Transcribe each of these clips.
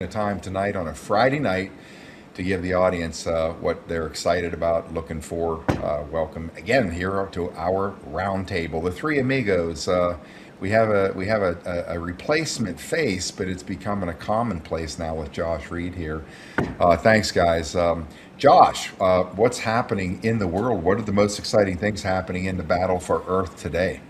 A time tonight on a Friday night to give the audience what they're excited about, looking for. Welcome again here to our round table, the three amigos. We have a replacement face, but it's becoming a commonplace now with Josh Reed here. Thanks, guys. Josh, what's happening in the world? What are the most exciting things happening in the battle for Earth today?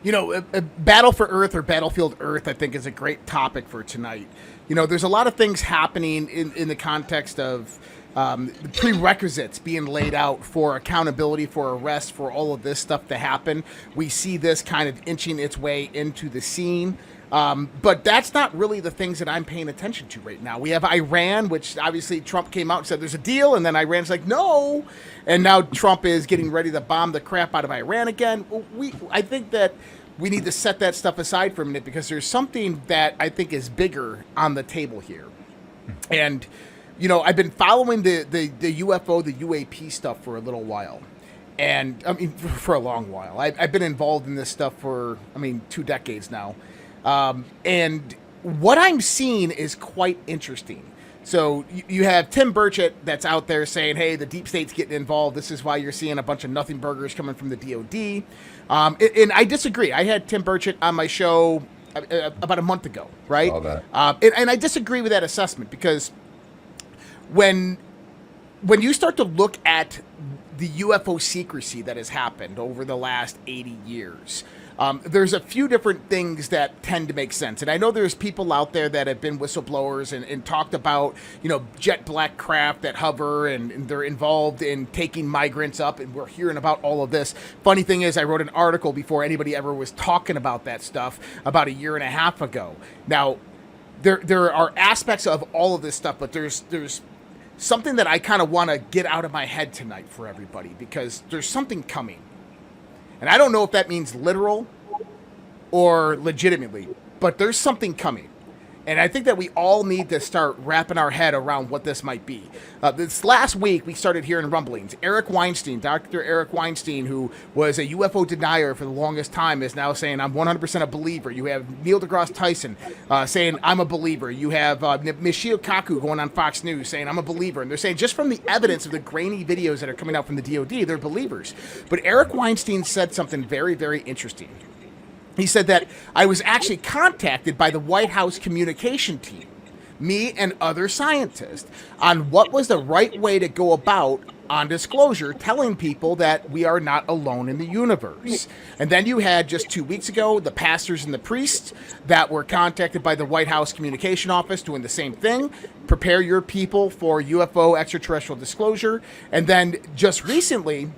A Battle for Earth or Battlefield Earth, I think, is a great topic for tonight. There's a lot of things happening in the context of the prerequisites being laid out for accountability, for arrest, for all of this stuff to happen. We see this kind of inching its way into the scene. But that's not really the things that I'm paying attention to right now. We have Iran, which obviously Trump came out and said there's a deal, and then Iran's like, no. And now Trump is getting ready to bomb the crap out of Iran again. I think that we need to set that stuff aside for a minute because there's something that I think is bigger on the table here. And, I've been following the UFO, the UAP stuff for a little while. And, I mean, for a long while. I've been involved in this stuff for, 2 decades now. And what I'm seeing is quite interesting. So you have Tim Burchett that's out there saying, hey, the deep state's getting involved. This is why you're seeing a bunch of nothing burgers coming from the DOD. And I disagree. I had Tim Burchett on my show about a month ago, right? All that. And I disagree with that assessment because when you start to look at the UFO secrecy that has happened over the last 80 years, there's a few different things that tend to make sense. And I know there's people out there that have been whistleblowers and talked about, jet black craft that hover and they're involved in taking migrants up. And we're hearing about all of this. Funny thing is, I wrote an article before anybody ever was talking about that stuff about a year and a half ago. Now, there are aspects of all of this stuff, but there's something that I kind of want to get out of my head tonight for everybody because there's something coming. And I don't know if that means literal or legitimately, but there's something coming. And I think that we all need to start wrapping our head around what this might be. This last week, we started hearing rumblings. Dr. Eric Weinstein, who was a UFO denier for the longest time, is now saying, I'm 100% a believer. You have Neil deGrasse Tyson saying, I'm a believer. You have Michio Kaku going on Fox News saying, I'm a believer. And they're saying just from the evidence of the grainy videos that are coming out from the DOD, they're believers. But Eric Weinstein said something very, very interesting. He said that I was actually contacted by the White House communication team, me and other scientists, on what was the right way to go about on disclosure, telling people that we are not alone in the universe. And then you had just 2 weeks ago, the pastors and the priests that were contacted by the White House communication office doing the same thing. Prepare your people for UFO extraterrestrial disclosure. And then just recently,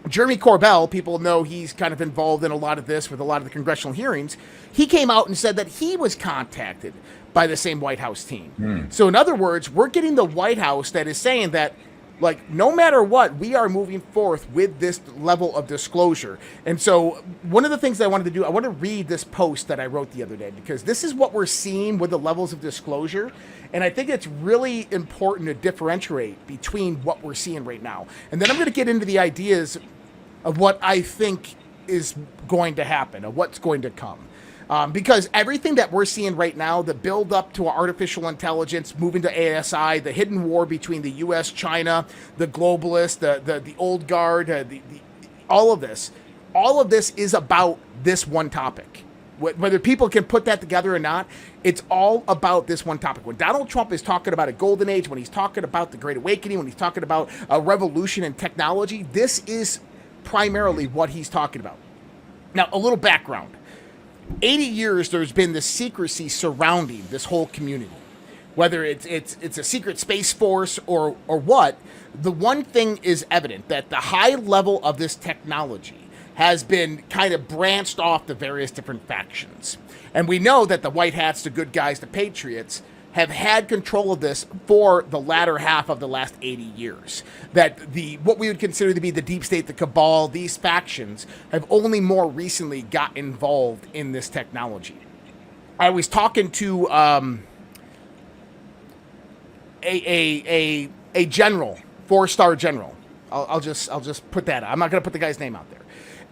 Jeremy Corbell, people know he's kind of involved in a lot of this with a lot of the congressional hearings. He came out and said that he was contacted by the same White House team. So in other words, we're getting the White House that is saying that, like, no matter what, we are moving forth with this level of disclosure. And so one of the things that I wanted to do, I want to read this post that I wrote the other day because this is what we're seeing with the levels of disclosure. And I think it's really important to differentiate between what we're seeing right now. And then I'm going to get into the ideas of what I think is going to happen, of what's going to come. Because everything that we're seeing right now, the build up to artificial intelligence, moving to ASI, the hidden war between the U.S., China, the globalists, the old guard, all of this is about this one topic. Whether people can put that together or not, it's all about this one topic. When Donald Trump is talking about a golden age, when he's talking about the Great Awakening, when he's talking about a revolution in technology, this is primarily what he's talking about. Now, a little background. 80 years there's been this secrecy surrounding this whole community. Whether it's a secret space force or what, the one thing is evident that the high level of this technology has been kind of branched off to various different factions. And we know that the white hats, the good guys, the patriots, have had control of this for the latter half of the last 80 years. That what we would consider to be the deep state, the cabal, these factions have only more recently got involved in this technology. I was talking to a general, 4-star general. I'll just put that out. I'm not going to put the guy's name out there.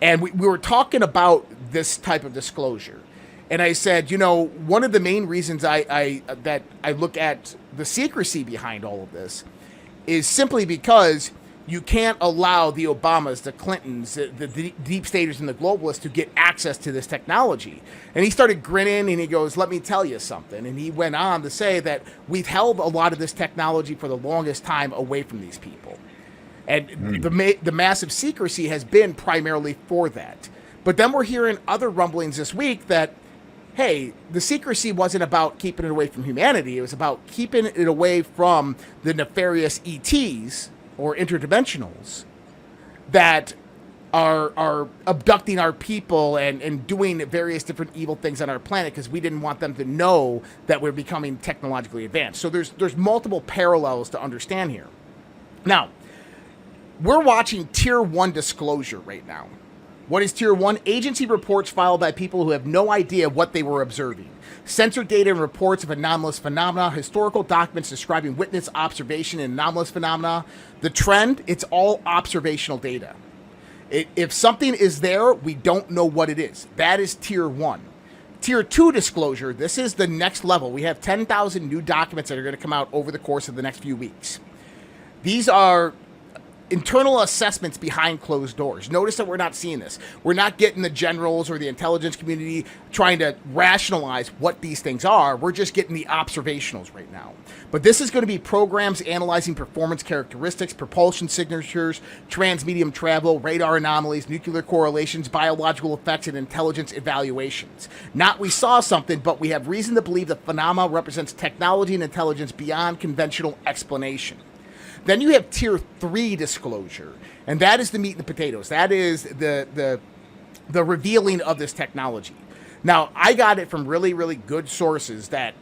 And we were talking about this type of disclosure. And I said, one of the main reasons I look at the secrecy behind all of this is simply because you can't allow the Obamas, the Clintons, the deep staters, and the globalists to get access to this technology. And he started grinning and he goes, let me tell you something. And he went on to say that we've held a lot of this technology for the longest time away from these people. And the massive secrecy has been primarily for that. But then we're hearing other rumblings this week that, hey, the secrecy wasn't about keeping it away from humanity. It was about keeping it away from the nefarious ETs or interdimensionals that are abducting our people and doing various different evil things on our planet because we didn't want them to know that we're becoming technologically advanced. So there's multiple parallels to understand here. Now, we're watching Tier 1 disclosure right now. What is Tier 1? Agency reports filed by people who have no idea what they were observing. Censored data and reports of anomalous phenomena, historical documents describing witness observation and anomalous phenomena. The trend, it's all observational data. If something is there, we don't know what it is. That is Tier 1. Tier 2 disclosure, this is the next level. We have 10,000 new documents that are going to come out over the course of the next few weeks. These are internal assessments behind closed doors. Notice that we're not seeing this. We're not getting the generals or the intelligence community trying to rationalize what these things are. We're just getting the observationals right now. But this is going to be programs analyzing performance characteristics, propulsion signatures, transmedium travel, radar anomalies, nuclear correlations, biological effects, and intelligence evaluations. Not we saw something, but we have reason to believe the phenomena represents technology and intelligence beyond conventional explanation. Then you have Tier 3 disclosure, and that is the meat and the potatoes. That is the revealing of this technology. Now, I got it from really, really good sources that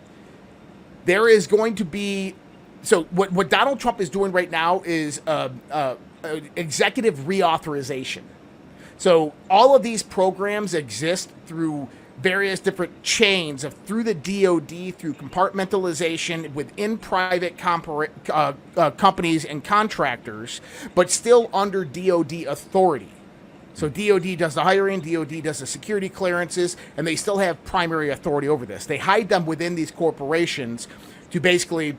there is going to be... So what Donald Trump is doing right now is executive reauthorization. So all of these programs exist through various different chains through the DoD, through compartmentalization within private companies and contractors, but still under DoD authority. So DoD does the hiring, DoD does the security clearances, and they still have primary authority over this. They hide them within these corporations to basically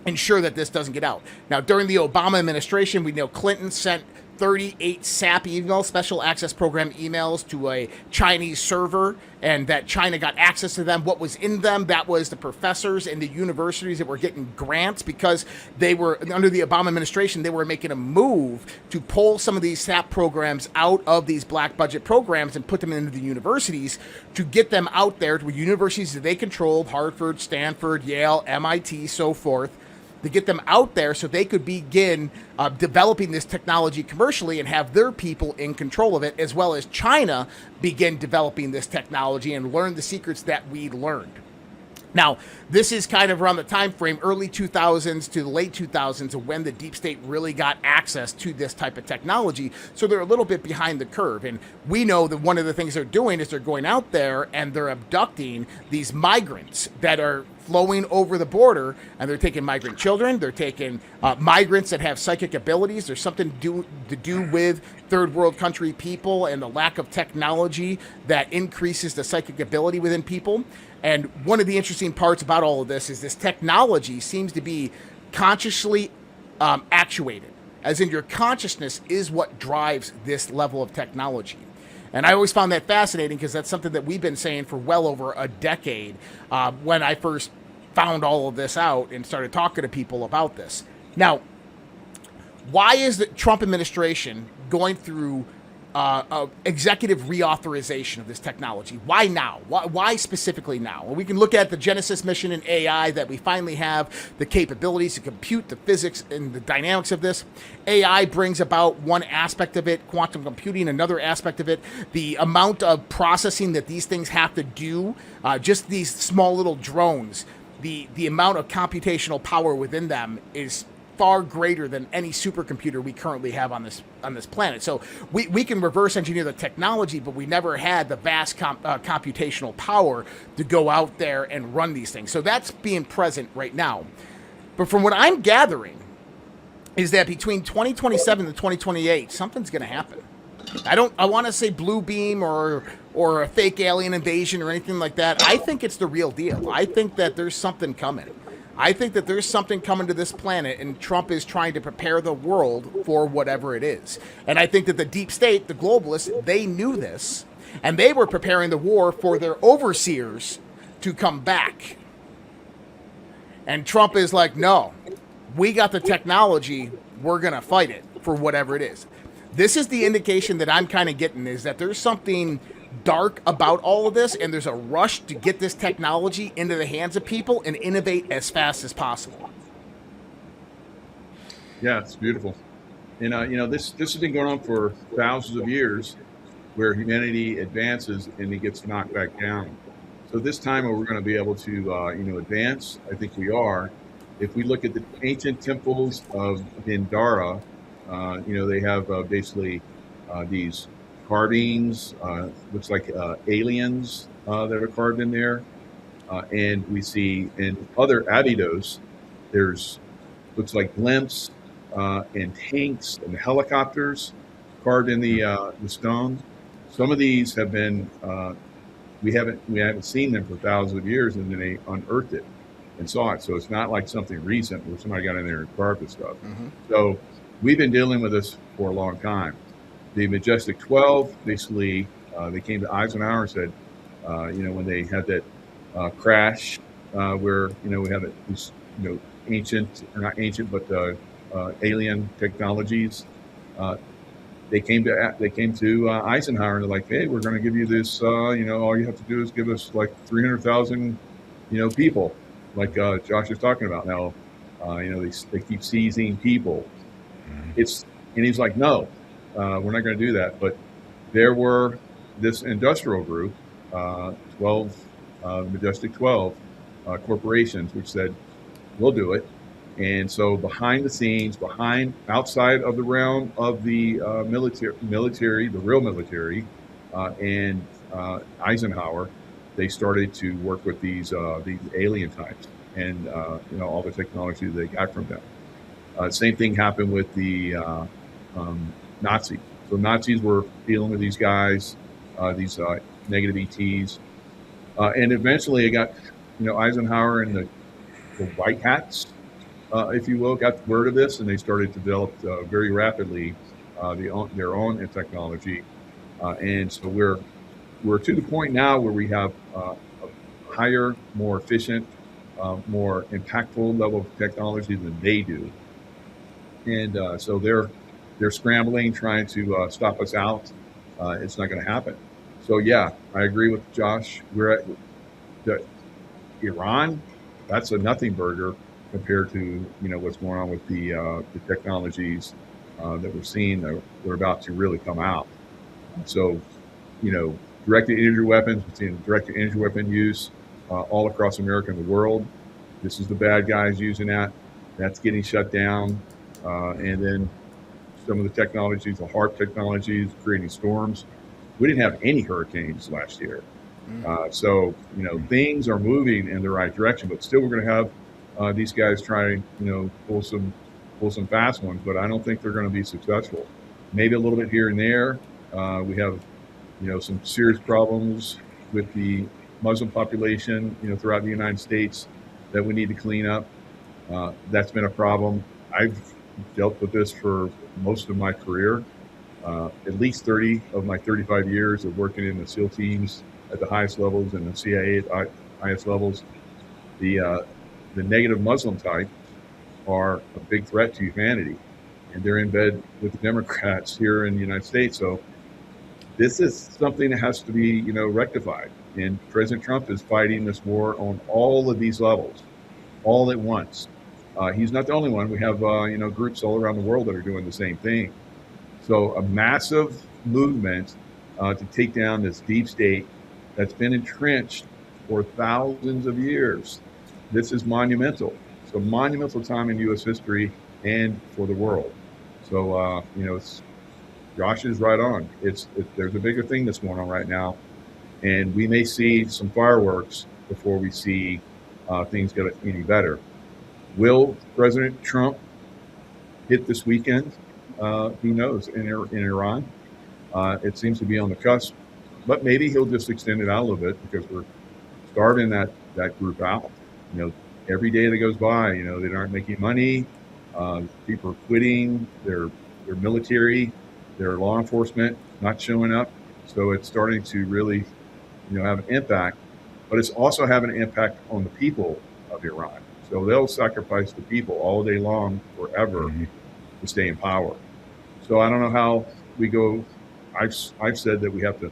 ensure that this doesn't get out. Now, during the Obama administration, we know Clinton sent 38 SAP emails, special access program emails, to a Chinese server, and that China got access to them. What was in them? That was the professors and the universities that were getting grants because they were, under the Obama administration, they were making a move to pull some of these SAP programs out of these black budget programs and put them into the universities to get them out there to universities that they controlled, Harvard, Stanford, Yale, MIT, so forth, to get them out there so they could begin developing this technology commercially and have their people in control of it, as well as China begin developing this technology and learn the secrets that we learned. Now, this is kind of around the time frame, early 2000s to the late 2000s, of when the deep state really got access to this type of technology. So they're a little bit behind the curve. And we know that one of the things they're doing is they're going out there and they're abducting these migrants that are flowing over the border, and they're taking migrant children. They're taking migrants that have psychic abilities. There's something to do with third world country people and the lack of technology that increases the psychic ability within people. And one of the interesting parts about all of this is this technology seems to be consciously actuated, as in your consciousness is what drives this level of technology. And I always found that fascinating because that's something that we've been saying for well over a decade when I first found all of this out and started talking to people about this. Now, why is the Trump administration going through executive reauthorization of this technology? Why now? Why specifically now? Well, we can look at the Genesis mission in AI, that we finally have the capabilities to compute the physics and the dynamics of this. AI brings about one aspect of it, quantum computing another aspect of it. The amount of processing that these things have to do, just these small little drones, the amount of computational power within them is far greater than any supercomputer we currently have on this planet. So we can reverse engineer the technology, but we never had the vast computational power to go out there and run these things. So that's being present right now. But from what I'm gathering is that between 2027 and 2028, something's going to happen. I want to say blue beam or or a fake alien invasion or anything like that. I think it's the real deal. I think that there's something coming. I think that there's something coming to this planet, and Trump is trying to prepare the world for whatever it is. And I think that the deep state, the globalists, they knew this, and they were preparing the war for their overseers to come back. And Trump is like, no, we got the technology, we're going to fight it for whatever it is. This is the indication that I'm kind of getting, is that there's something dark about all of this, and there's a rush to get this technology into the hands of people and innovate as fast as possible. Yeah, it's beautiful. And this has been going on for thousands of years, where humanity advances and it gets knocked back down. So this time we're going to be able to advance. I think we are. If we look at the ancient temples of Dendara, they have basically these carvings, looks like aliens that are carved in there. And we see in other Abydos, there's looks like blimps and tanks and helicopters carved in the stone. Some of these have been we haven't seen them for thousands of years, and then they unearthed it and saw it. So it's not like something recent where somebody got in there and carved this stuff. Mm-hmm. So we've been dealing with this for a long time. The Majestic 12, basically, they came to Eisenhower and said, when they had that crash where we have these ancient, or not ancient, but alien technologies. They came to Eisenhower and they're like, hey, we're going to give you this. All you have to do is give us like 300,000, people, like Josh is talking about now. They keep seizing people. And he's like, no, we're not going to do that. But there were this industrial group, 12 Majestic 12 corporations, which said, we'll do it. And so behind the scenes, outside of the realm of the military, the real military, and Eisenhower, they started to work with these alien types and all the technology they got from them. Same thing happened with the Nazis. So Nazis were dealing with these guys, these negative ETs, and eventually it got Eisenhower and the white hats, if you will, got word of this, and they started to develop very rapidly their own technology, and so we're to the point now where we have a higher, more efficient, more impactful level of technology than they do, and so they're scrambling, trying to stop us out. It's not going to happen. So yeah, I agree with Josh. We're at Iran. That's a nothing burger compared to what's going on with the technologies that we're seeing that we're about to really come out. So, directed energy weapons, we're seeing directed energy weapon use all across America and the world. This is the bad guys using that. That's getting shut down. And then some of the technologies, the HARP technologies, creating storms. We didn't have any hurricanes last year. So, things are moving in the right direction, but still we're going to have these guys try, pull some fast ones, but I don't think they're going to be successful. Maybe a little bit here and there. We have, some serious problems with the Muslim population, throughout the United States that we need to clean up. That's been a problem. I've dealt with this for most of my career, at least 30 of my 35 years of working in the SEAL teams at the highest levels and the CIA at highest levels. The negative Muslim type are a big threat to humanity, and they're in bed with the Democrats here in the United States. So this is something that has to be, rectified. And President Trump is fighting this war on all of these levels, all at once. He's not the only one. We have, groups all around the world that are doing the same thing. So a massive movement to take down this deep state that's been entrenched for thousands of years. This is monumental. It's a monumental time in U.S. history and for the world. So, Josh is right on. There's a bigger thing that's going on right now, and we may see some fireworks before we see things get any better. Will President Trump hit this weekend? Who knows? In Iran, it seems to be on the cusp. but maybe he'll just extend it out a little bit because we're starving that group out. You know, every day that goes by, you know, they aren't making money. People are quitting. Their military, their law enforcement not showing up. So it's starting to really, you know, have an impact. But it's also having an impact on the people of Iran. So they'll sacrifice the people all day long, forever, Mhm. to stay in power. So I don't know how we go. I've said that we have to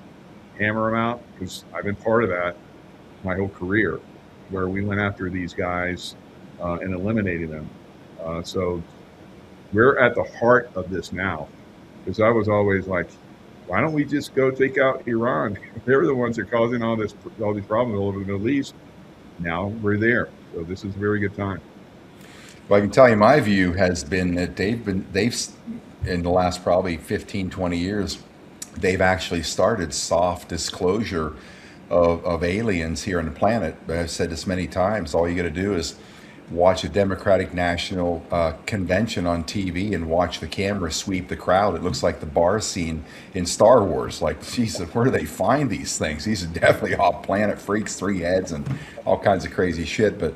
hammer them out because I've been part of that my whole career, where we went after these guys and eliminated them. So we're at the heart of this now, because I was always like, why don't we just go take out Iran? They're the ones that are causing all these problems all over the Middle East. Now we're there, so this is a very good time. Well, I can tell you my view has been that they've in the last probably 15, 20 years, they've actually started soft disclosure of aliens here on the planet. I've said this many times. All you got to do is watch a Democratic National Convention on TV and watch the camera sweep the crowd. It looks like the bar scene in Star Wars. Like, Jesus, where do they find these things? These are definitely off-planet freaks, three heads, and all kinds of crazy shit. But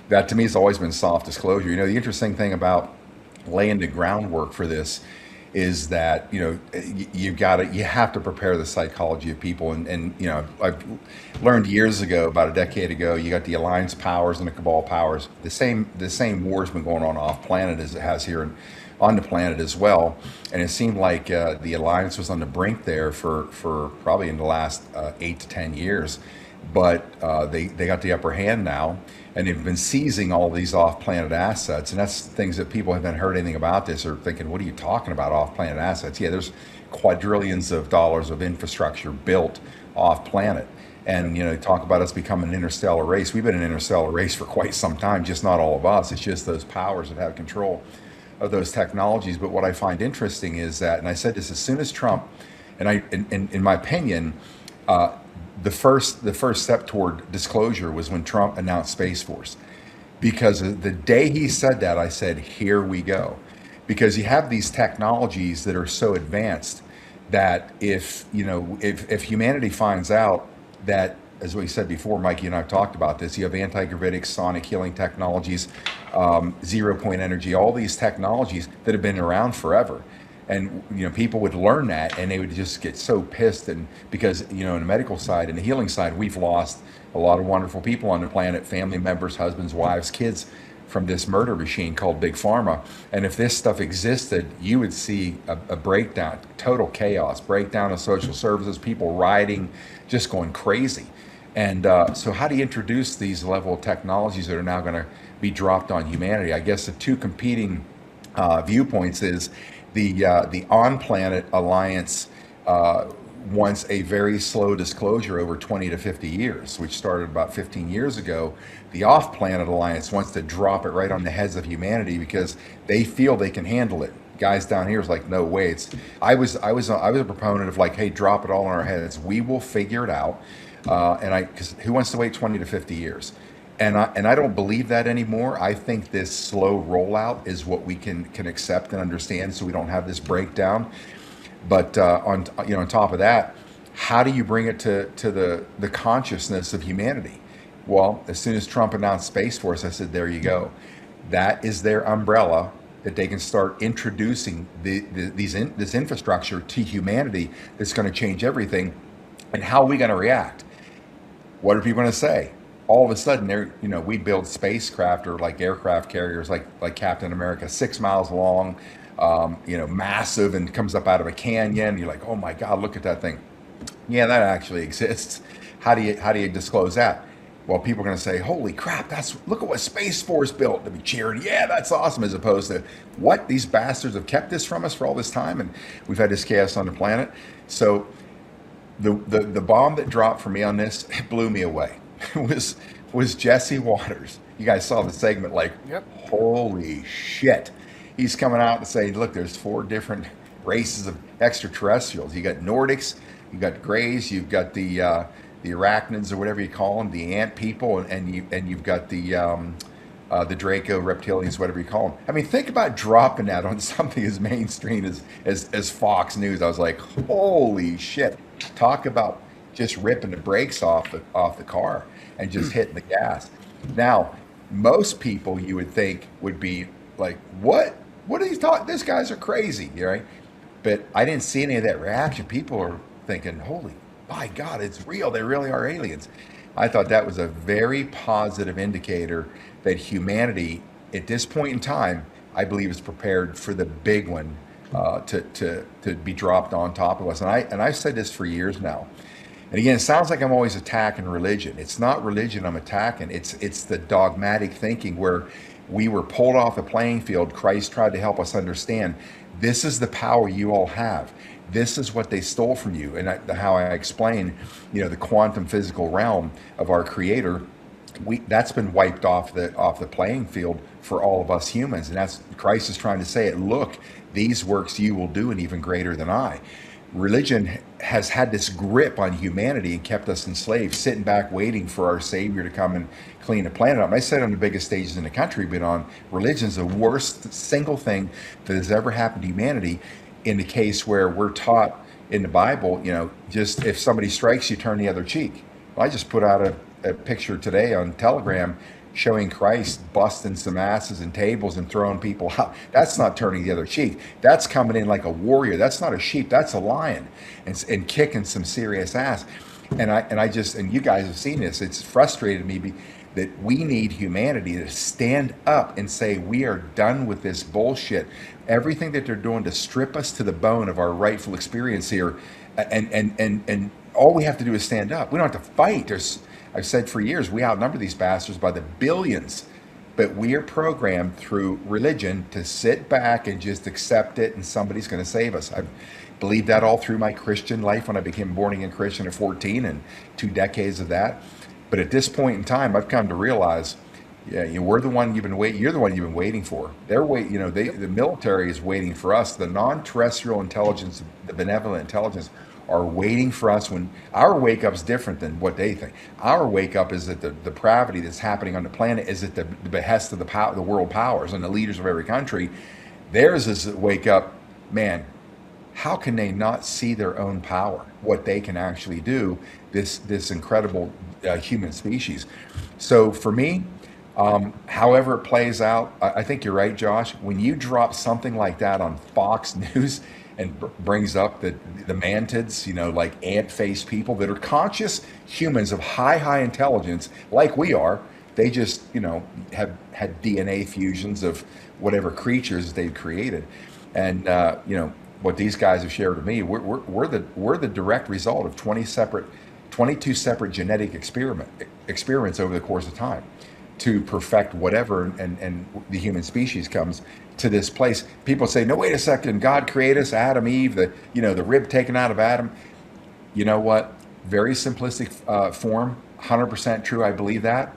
that to me has always been soft disclosure. You know, the interesting thing about laying the groundwork for this is that you have to prepare the psychology of people, and I've learned years ago, about a decade ago, you got the alliance powers and the cabal powers. The same war's been going on off planet as it has here on the planet as well. And it seemed like the alliance was on the brink there for probably in the last 8 to 10 years, but they got the upper hand now, and they've been seizing all these off-planet assets. And that's things that people haven't heard anything about this or thinking, what are you talking about, off-planet assets? Yeah, there's quadrillions of dollars of infrastructure built off-planet. And talk about us becoming an interstellar race. We've been an interstellar race for quite some time, just not all of us. It's just those powers that have control of those technologies. But what I find interesting is that, and I said this as soon as Trump, and in my opinion, the first step toward disclosure was when Trump announced Space Force. Because the day he said that, I said, here we go. Because you have these technologies that are so advanced that if humanity finds out that, as we said before, Mikey and I have talked about this, you have anti-gravitic sonic healing technologies, zero point energy, all these technologies that have been around forever. And people would learn that, and they would just get so pissed. And because in the medical side and the healing side, we've lost a lot of wonderful people on the planet, family members, husbands, wives, kids, from this murder machine called Big Pharma. And if this stuff existed, you would see a breakdown, total chaos, breakdown of social services, people rioting, just going crazy. And so how do you introduce these level of technologies that are now going to be dropped on humanity? I guess the two competing viewpoints is the on-planet alliance wants a very slow disclosure over 20 to 50 years, which started about 15 years ago. The off-planet alliance wants to drop it right on the heads of humanity because they feel they can handle it. Guys down here is like, no way. I was a proponent of like, hey, drop it all on our heads. We will figure it out. Because who wants to wait 20 to 50 years? And I don't believe that anymore. I think this slow rollout is what we can accept and understand, so we don't have this breakdown. But on top of that, how do you bring it to the consciousness of humanity? Well, as soon as Trump announced Space Force, I said, there you go. That is their umbrella that they can start introducing this infrastructure to humanity that's going to change everything. And how are we going to react? What are people going to say? All of a sudden, we build spacecraft or like aircraft carriers like Captain America, 6 miles long, massive, and comes up out of a canyon. You're like, oh my God, look at that thing. Yeah, that actually exists. How do you disclose that? Well, people are going to say, holy crap, look at what Space Force built. To be cheering, yeah, that's awesome, as opposed to, what, these bastards have kept this from us for all this time, and we've had this chaos on the planet. So the bomb that dropped for me on this, it blew me away. was Jesse Waters. You guys saw the segment, like, Yep. holy shit. He's coming out and saying, look, there's 4 different races of extraterrestrials. You got Nordics, you got Greys, you've got the arachnids, or whatever you call them, the ant people, and you've got the Draco reptilians, whatever you call them. I mean, think about dropping that on something as mainstream as Fox News. I was like, holy shit. Talk about just ripping the brakes off the car and just hitting the gas. Now, most people you would think would be like, "What? What are these talking? These guys are crazy," right? But I didn't see any of that reaction. People are thinking, "Holy, my God, it's real. They really are aliens." I thought that was a very positive indicator that humanity, at this point in time, I believe, is prepared for the big one to be dropped on top of us. And I've said this for years now. And again, it sounds like I'm always attacking religion. It's not religion I'm attacking. It's the dogmatic thinking where we were pulled off the playing field. Christ tried to help us understand this is the power you all have. This is what they stole from you. And how I explain, the quantum physical realm of our Creator, that's been wiped off the playing field for all of us humans. And that's Christ is trying to say it. Look, these works you will do, and even greater than I. Religion has had this grip on humanity and kept us enslaved, sitting back waiting for our Savior to come and clean the planet up. I said on the biggest stages in the country we've been on, religion's the worst single thing that has ever happened to humanity, in the case where we're taught in the Bible, just if somebody strikes you, turn the other cheek. Well, I just put out a picture today on Telegram showing Christ busting some asses and tables and throwing people out. That's not turning the other cheek. That's coming in like a warrior. That's not a sheep. That's a lion, and kicking some serious ass. And you guys have seen this. It's frustrated me that we need humanity to stand up and say we are done with this bullshit. Everything that they're doing to strip us to the bone of our rightful experience here, and all we have to do is stand up. We don't have to fight. I've said for years, we outnumber these bastards by the billions, but we are programmed through religion to sit back and just accept it, and somebody's going to save us. I've believed that all through my Christian life when I became born again Christian at 14 and 2 decades of that. But at this point in time, I've come to realize, we're the one you've been waiting. You're the one you've been waiting for. They're wait. The military is waiting for us. The non-terrestrial intelligence, the benevolent intelligence, are waiting for us. When our wake up is different than what they think. Our wake up is that the depravity that's happening on the planet is at the behest of the world powers and the leaders of every country. Theirs is to wake up, man. How can they not see their own power, what they can actually do, this incredible human species? So for me, however it plays out, I think you're right, Josh. When you drop something like that on Fox News and brings up the mantids, like ant-faced people that are conscious humans of high intelligence, like we are, they just, have had DNA fusions of whatever creatures they've created. And, what these guys have shared with me, we're the direct result of 22 separate genetic experiments over the course of time to perfect whatever, and the human species comes to this place. People say, no, wait a second, God created us, Adam, Eve, the rib taken out of Adam. You know what? Very simplistic form, 100% true, I believe that.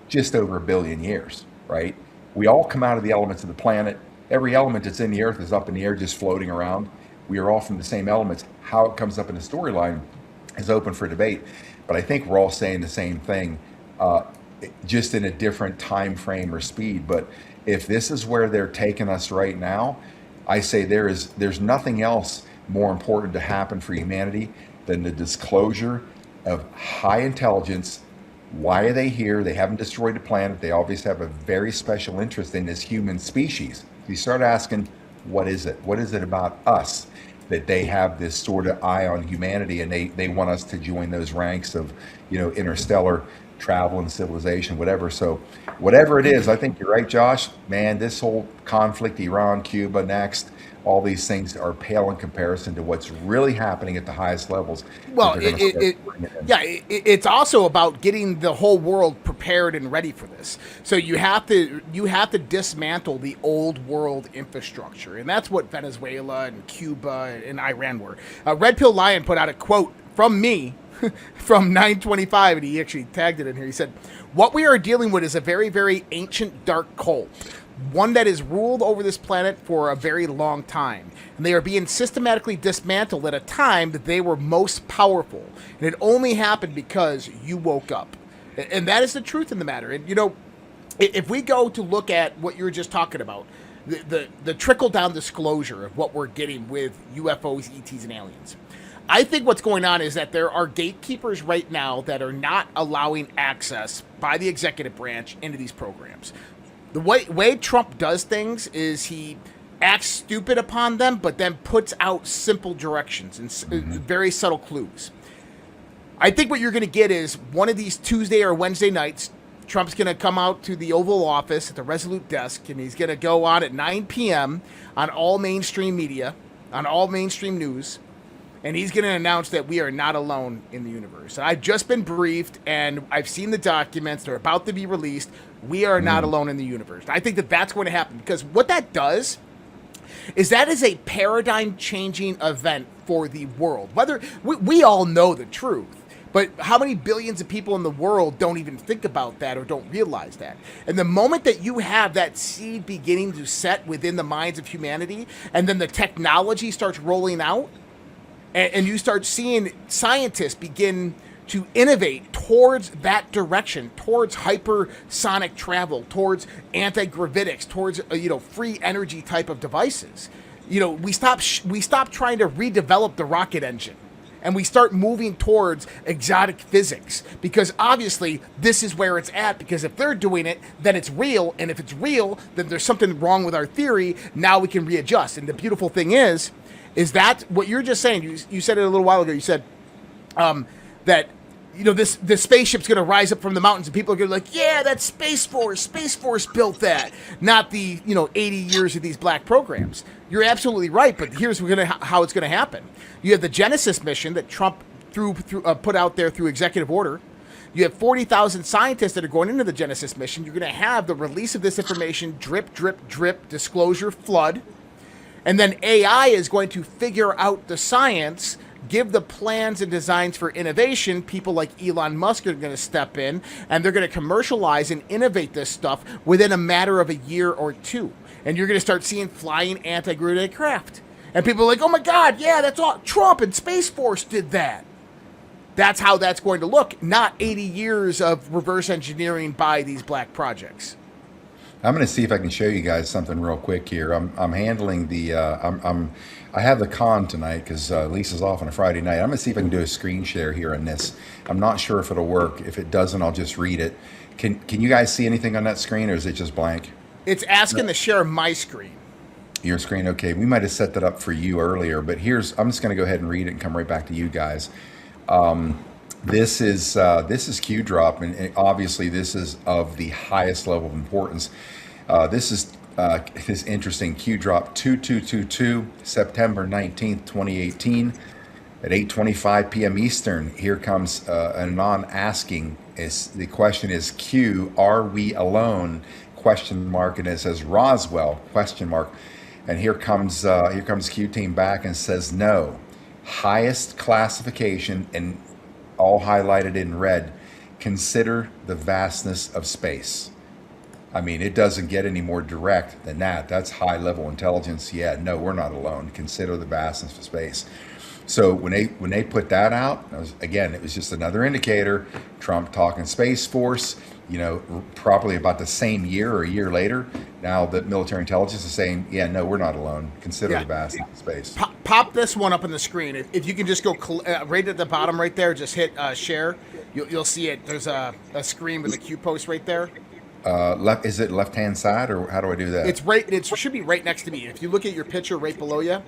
Just over 1 billion years, right? We all come out of the elements of the planet. Every element that's in the earth is up in the air, just floating around. We are all from the same elements. How it comes up in the storyline is open for debate. But I think we're all saying the same thing, just in a different time frame or speed. But if this is where they're taking us right now, I say there's nothing else more important to happen for humanity than the disclosure of high intelligence. Why are they here? They haven't destroyed the planet. They obviously have a very special interest in this human species. You start asking, what is it? What is it about us that they have this sort of eye on humanity, and they want us to join those ranks of, interstellar travel and civilization, whatever. So whatever it is, I think you're right, Josh. Man, this whole conflict, Iran, Cuba, next, all these things are pale in comparison to what's really happening at the highest levels. Well, it's also about getting the whole world prepared and ready for this. So you have to dismantle the old world infrastructure, and that's what Venezuela and Cuba and Iran were. Red Pill Lion put out a quote from me from 925, and he actually tagged it in here. He said, "What we are dealing with is a very, very ancient dark cult. One that has ruled over this planet for a very long time. And they are being systematically dismantled at a time that they were most powerful. And it only happened because you woke up." And that is the truth in the matter. And, if we go to look at what you were just talking about, the trickle-down disclosure of what we're getting with UFOs, ETs, and aliens, I think what's going on is that there are gatekeepers right now that are not allowing access by the executive branch into these programs. The way Trump does things is he acts stupid upon them, but then puts out simple directions and very subtle clues. I think what you're going to get is one of these Tuesday or Wednesday nights, Trump's going to come out to the Oval Office at the Resolute desk, and he's going to go on at 9 p.m. on all mainstream media, on all mainstream news, and he's going to announce that we are not alone in the universe. I've just been briefed, and I've seen the documents. They're about to be released. We are not alone in the universe. I think that that's going to happen, because what that does is that is a paradigm-changing event for the world. Whether we all know the truth, but how many billions of people in the world don't even think about that or don't realize that? And the moment that you have that seed beginning to set within the minds of humanity, and then the technology starts rolling out, and you start seeing scientists begin to innovate towards that direction, towards hypersonic travel, towards anti-gravitics, towards free energy type of devices. We stop trying to redevelop the rocket engine, and we start moving towards exotic physics, because obviously this is where it's at. Because if they're doing it, then it's real, and if it's real, then there's something wrong with our theory. Now we can readjust. And the beautiful thing is that what you're just saying. You said it a little while ago. You said that this spaceship's going to rise up from the mountains, and people are going to be like, yeah, that's Space Force. Space Force built that, not the 80 years of these black programs. You're absolutely right, but here's how it's going to happen. You have the Genesis mission that Trump put out there through executive order. You have 40,000 scientists that are going into the Genesis mission. You're going to have the release of this information, drip, drip, drip, disclosure, flood. And then AI is going to figure out the science, give the plans and designs for innovation. People like Elon Musk are going to step in, and they're going to commercialize and innovate this stuff within a matter of a year or two. And you're going to start seeing flying anti-gravity craft. And people are like, oh my God, yeah, that's all. Trump and Space Force did that. That's how that's going to look, not 80 years of reverse engineering by these black projects. I'm going to see if I can show you guys something real quick here. I'm handling the I have the con tonight because Lisa's off on a Friday night. I'm going to see if I can do a screen share here on this. I'm not sure if it'll work. If it doesn't, I'll just read it. Can you guys see anything on that screen, or is it just blank? It's asking to share my screen. Your screen, okay. We might have set that up for you earlier, but I'm just going to go ahead and read it and come right back to you guys. This is Q drop, and obviously this is of the highest level of importance. This is interesting. Q drop 2222, September 19th, 2018, at 8:25 p.m. Eastern. Here comes Anon asking. The question is, Q, are we alone? Question mark, and it says Roswell? Question mark. And here comes Q team back and says no. Highest classification, and all highlighted in red. Consider the vastness of space. I mean, it doesn't get any more direct than that. That's high level intelligence. Yeah, no, we're not alone. Consider the vastness of space. So when they put that out, it was just another indicator. Trump talking Space Force, probably about the same year or a year later. Now that military intelligence is saying, yeah, no, we're not alone. Consider the vastness of space. Pop this one up on the screen. If you can just go right at the bottom right there, just hit share. You'll see it. There's a screen with a Q post right there. Is it left-hand side, or how do I do that? It's right. It should be right next to me. If you look at your picture right below you,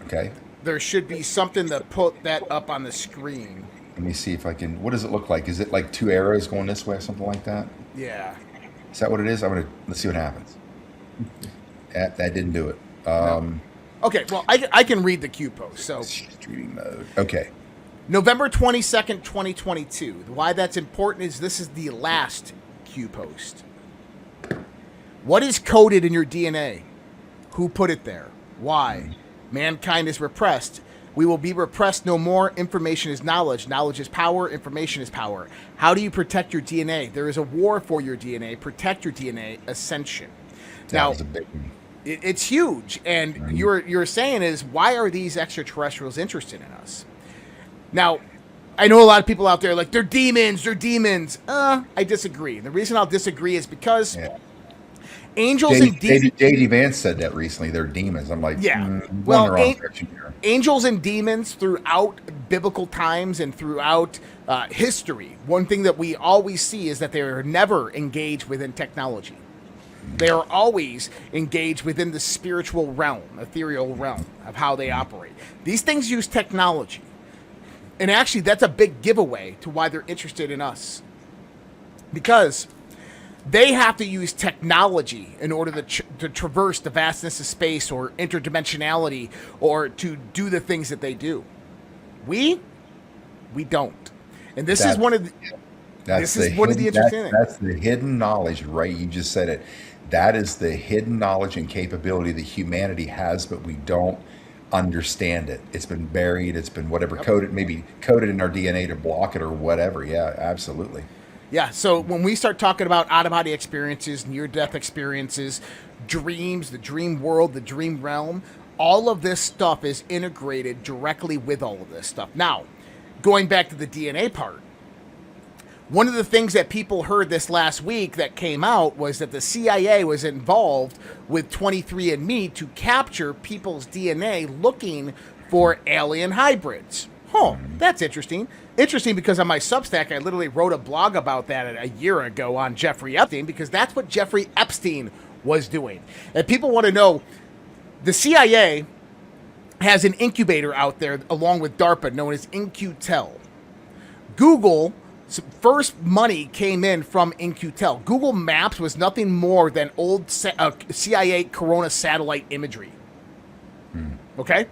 okay, there should be something to put that up on the screen. Let me see if I can. What does it look like? Is it like two arrows going this way or something like that? Yeah. Is that what it is? Let's see what happens. That didn't do it. No. Okay, well, I can read the Q post. So streaming mode. Okay. November 22nd, 2022. Why that's important is this is the last Q post. What is coded in your DNA? Who put it there? Why? Mankind is repressed. We will be repressed no more. Information is knowledge. Knowledge is power. Information is power. How do you protect your DNA? There is a war for your DNA. Protect your DNA. Ascension. Now, was a big one. It's huge. And you're saying is, why are these extraterrestrials interested in us? Now, I know a lot of people out there are like, they're demons. I disagree. The reason I'll disagree is because Angels and JD Vance said that recently. They're demons. I'm like, yeah. going the Well, wrong direction here. angels and demons throughout biblical times and throughout history, one thing that we always see is that they are never engaged within technology. They are always engaged within the spiritual realm, ethereal realm of how they operate. These things use technology. And actually, that's a big giveaway to why they're interested in us. Because they have to use technology in order to traverse the vastness of space or interdimensionality or to do the things that they do. We don't. And this is one of the... This is one of the interesting things. That's the hidden knowledge, right? You just said it. That is the hidden knowledge and capability that humanity has, but we don't understand it. It's been buried. It's been whatever coded, maybe coded in our DNA to block it or whatever. Yeah, absolutely. Yeah. So when we start talking about out-of-body experiences, near-death experiences, dreams, the dream world, the dream realm, all of this stuff is integrated directly with all of this stuff. Now, going back to the DNA part, one of the things that people heard this last week that came out was that the CIA was involved with 23andMe to capture people's DNA looking for alien hybrids. Huh, that's interesting. Interesting because on my Substack, I literally wrote a blog about that a year ago on Jeffrey Epstein because that's what Jeffrey Epstein was doing. And people want to know, the CIA has an incubator out there along with DARPA known as In-Q-Tel. Google... first money came in from In-Q-Tel. Google Maps was nothing more than old CIA Corona satellite imagery. Okay?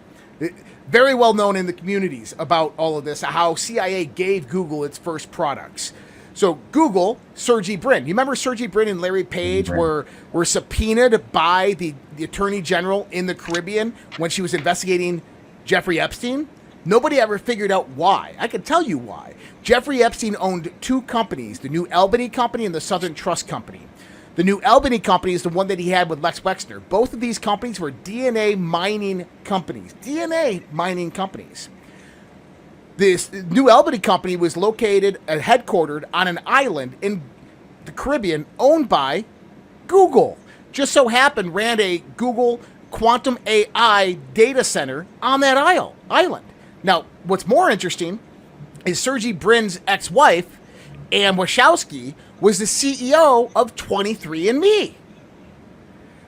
Very well known in the communities about all of this, how CIA gave Google its first products. So Google, Sergey Brin. You remember Sergey Brin and Larry Page were subpoenaed by the Attorney General in the Caribbean when she was investigating Jeffrey Epstein? Nobody ever figured out why. I can tell you why. Jeffrey Epstein owned two companies, the New Albany Company and the Southern Trust Company. The New Albany Company is the one that he had with Lex Wexner. Both of these companies were DNA mining companies. DNA mining companies. This New Albany Company was located, headquartered on an island in the Caribbean owned by Google. Just so happened ran a Google quantum AI data center on that island. Now, what's more interesting is Sergey Brin's ex-wife, Anne Wachowski, was the CEO of 23andMe.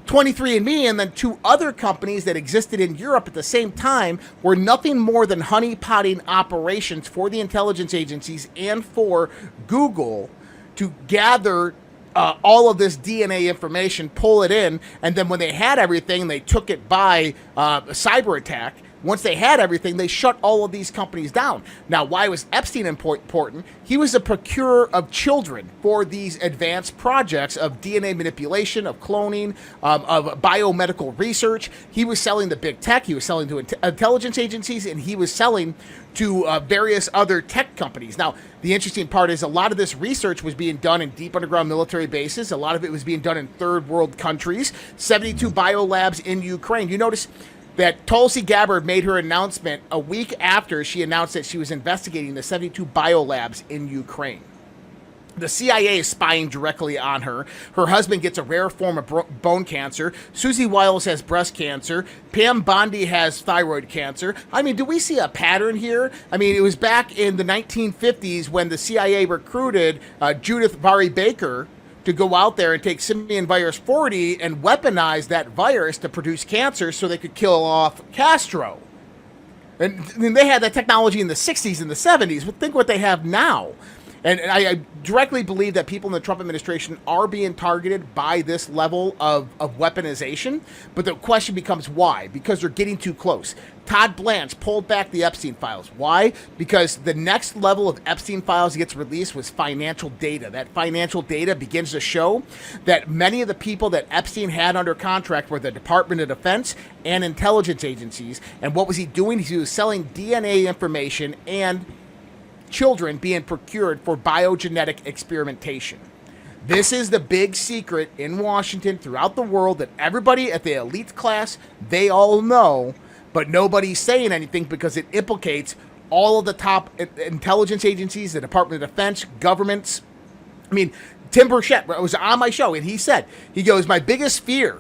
23andMe and then two other companies that existed in Europe at the same time were nothing more than honeypotting operations for the intelligence agencies and for Google to gather all of this DNA information, pull it in, and then when they had everything, they took it by a cyber attack. Once they had everything, they shut all of these companies down. Now, why was Epstein important? He was a procurer of children for these advanced projects of DNA manipulation, of cloning, of biomedical research. He was selling to big tech, he was selling to intelligence agencies, and he was selling to various other tech companies. Now, the interesting part is a lot of this research was being done in deep underground military bases. A lot of it was being done in third world countries, 72 biolabs in Ukraine. You notice that Tulsi Gabbard made her announcement a week after she announced that she was investigating the 72 biolabs in Ukraine. The CIA is spying directly on her. Her husband gets a rare form of bone cancer. Susie Wiles has breast cancer. Pam Bondi has thyroid cancer. I mean, do we see a pattern here? I mean, it was back in the 1950s when the CIA recruited Judith Vary Baker to go out there and take simian virus 40 and weaponize that virus to produce cancer so they could kill off Castro. And they had that technology in the 60s and the 70s, but think what they have now. And I directly believe that people in the Trump administration are being targeted by this level of weaponization. But the question becomes why? Because they're getting too close. Todd Blanche pulled back the Epstein files. Why? Because the next level of Epstein files gets released was financial data. That financial data begins to show that many of the people that Epstein had under contract were the Department of Defense and intelligence agencies. And what was he doing? He was selling DNA information and children being procured for biogenetic experimentation. This is the big secret in Washington, throughout the world, that everybody at the elite class, they all know, but nobody's saying anything because it implicates all of the top intelligence agencies, the Department of Defense, governments, I mean, Tim Burchett was on my show, and he goes, my biggest fear,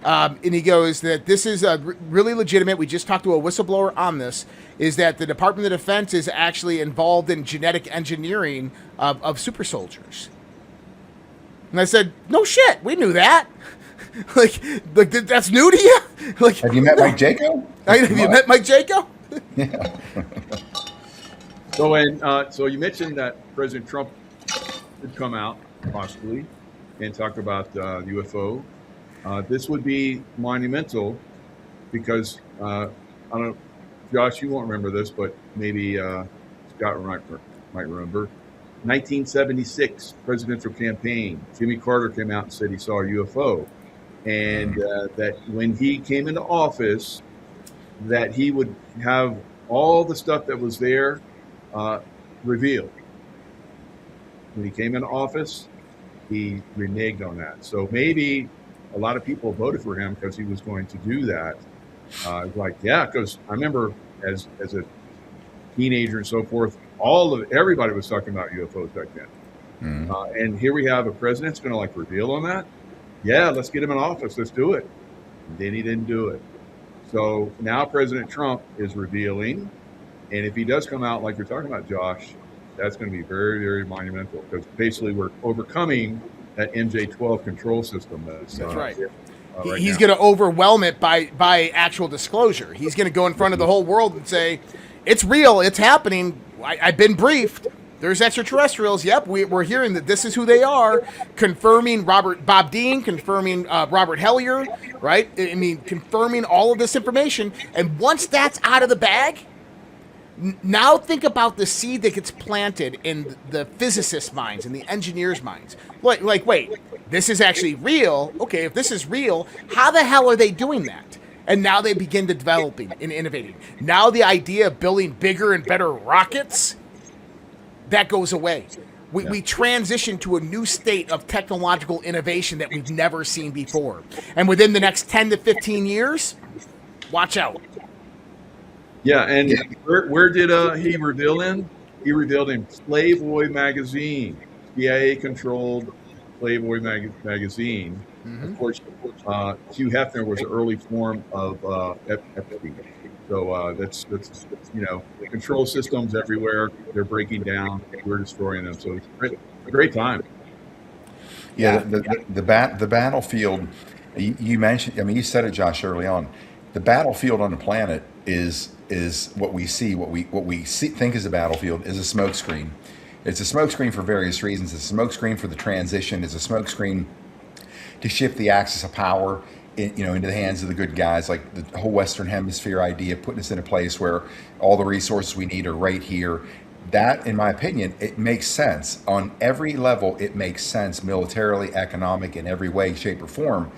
and he goes that this is really legitimate. We just talked to a whistleblower on this, is that the Department of Defense is actually involved in genetic engineering of super soldiers. And I said, no shit, we knew that. like that's new to you? Like, have you met Mike Jaco? Have you met Mike Jaco? Yeah. So you mentioned that President Trump could come out possibly and talk about the UFO. This would be monumental because I don't know, Josh, you won't remember this, but maybe Scott might remember. 1976 presidential campaign. Jimmy Carter came out and said he saw a UFO, and that when he came into office, that he would have all the stuff that was there revealed. When he came into office, he reneged on that. So maybe a lot of people voted for him because he was going to do that. Because I remember as a teenager and so forth, everybody was talking about UFOs back then. And here we have a president that's going to reveal on that. Yeah, let's get him in office. Let's do it. And then he didn't do it. So now President Trump is revealing. And if he does come out like you're talking about, Josh, that's going to be very, very monumental because basically we're overcoming that MJ-12 control system. That's right. He's going to overwhelm it by actual disclosure. He's going to go in front of the whole world and say, it's real, it's happening. I've been briefed. There's extraterrestrials. Yep, we're hearing that this is who they are. Confirming Bob Dean, confirming Robert Hellier, right? I mean, confirming all of this information. And once that's out of the bag, now think about the seed that gets planted in the physicists' minds and the engineers' minds. Wait, this is actually real. Okay, if this is real, how the hell are they doing that? And now they begin to developing and innovating. Now the idea of building bigger and better rockets, that goes away. We transition to a new state of technological innovation that we've never seen before. And within the next 10 to 15 years, watch out. Yeah, and where did he reveal in? He revealed in Playboy magazine, CIA-controlled Playboy magazine. Of course, Hugh Hefner was an early form of Epstein. So that's control systems everywhere. They're breaking down. We're destroying them. So it's a great time. Yeah, the battlefield. You mentioned. I mean, you said it, Josh, early on. The battlefield on the planet is what we see. What we think is a battlefield is a smokescreen. It's a smokescreen for various reasons. It's a smokescreen for the transition. It's a smokescreen to shift the axis of power into the hands of the good guys, like the whole Western Hemisphere idea, putting us in a place where all the resources we need are right here. That, in my opinion, it makes sense. On every level, it makes sense, militarily, economic, in every way, shape, or form.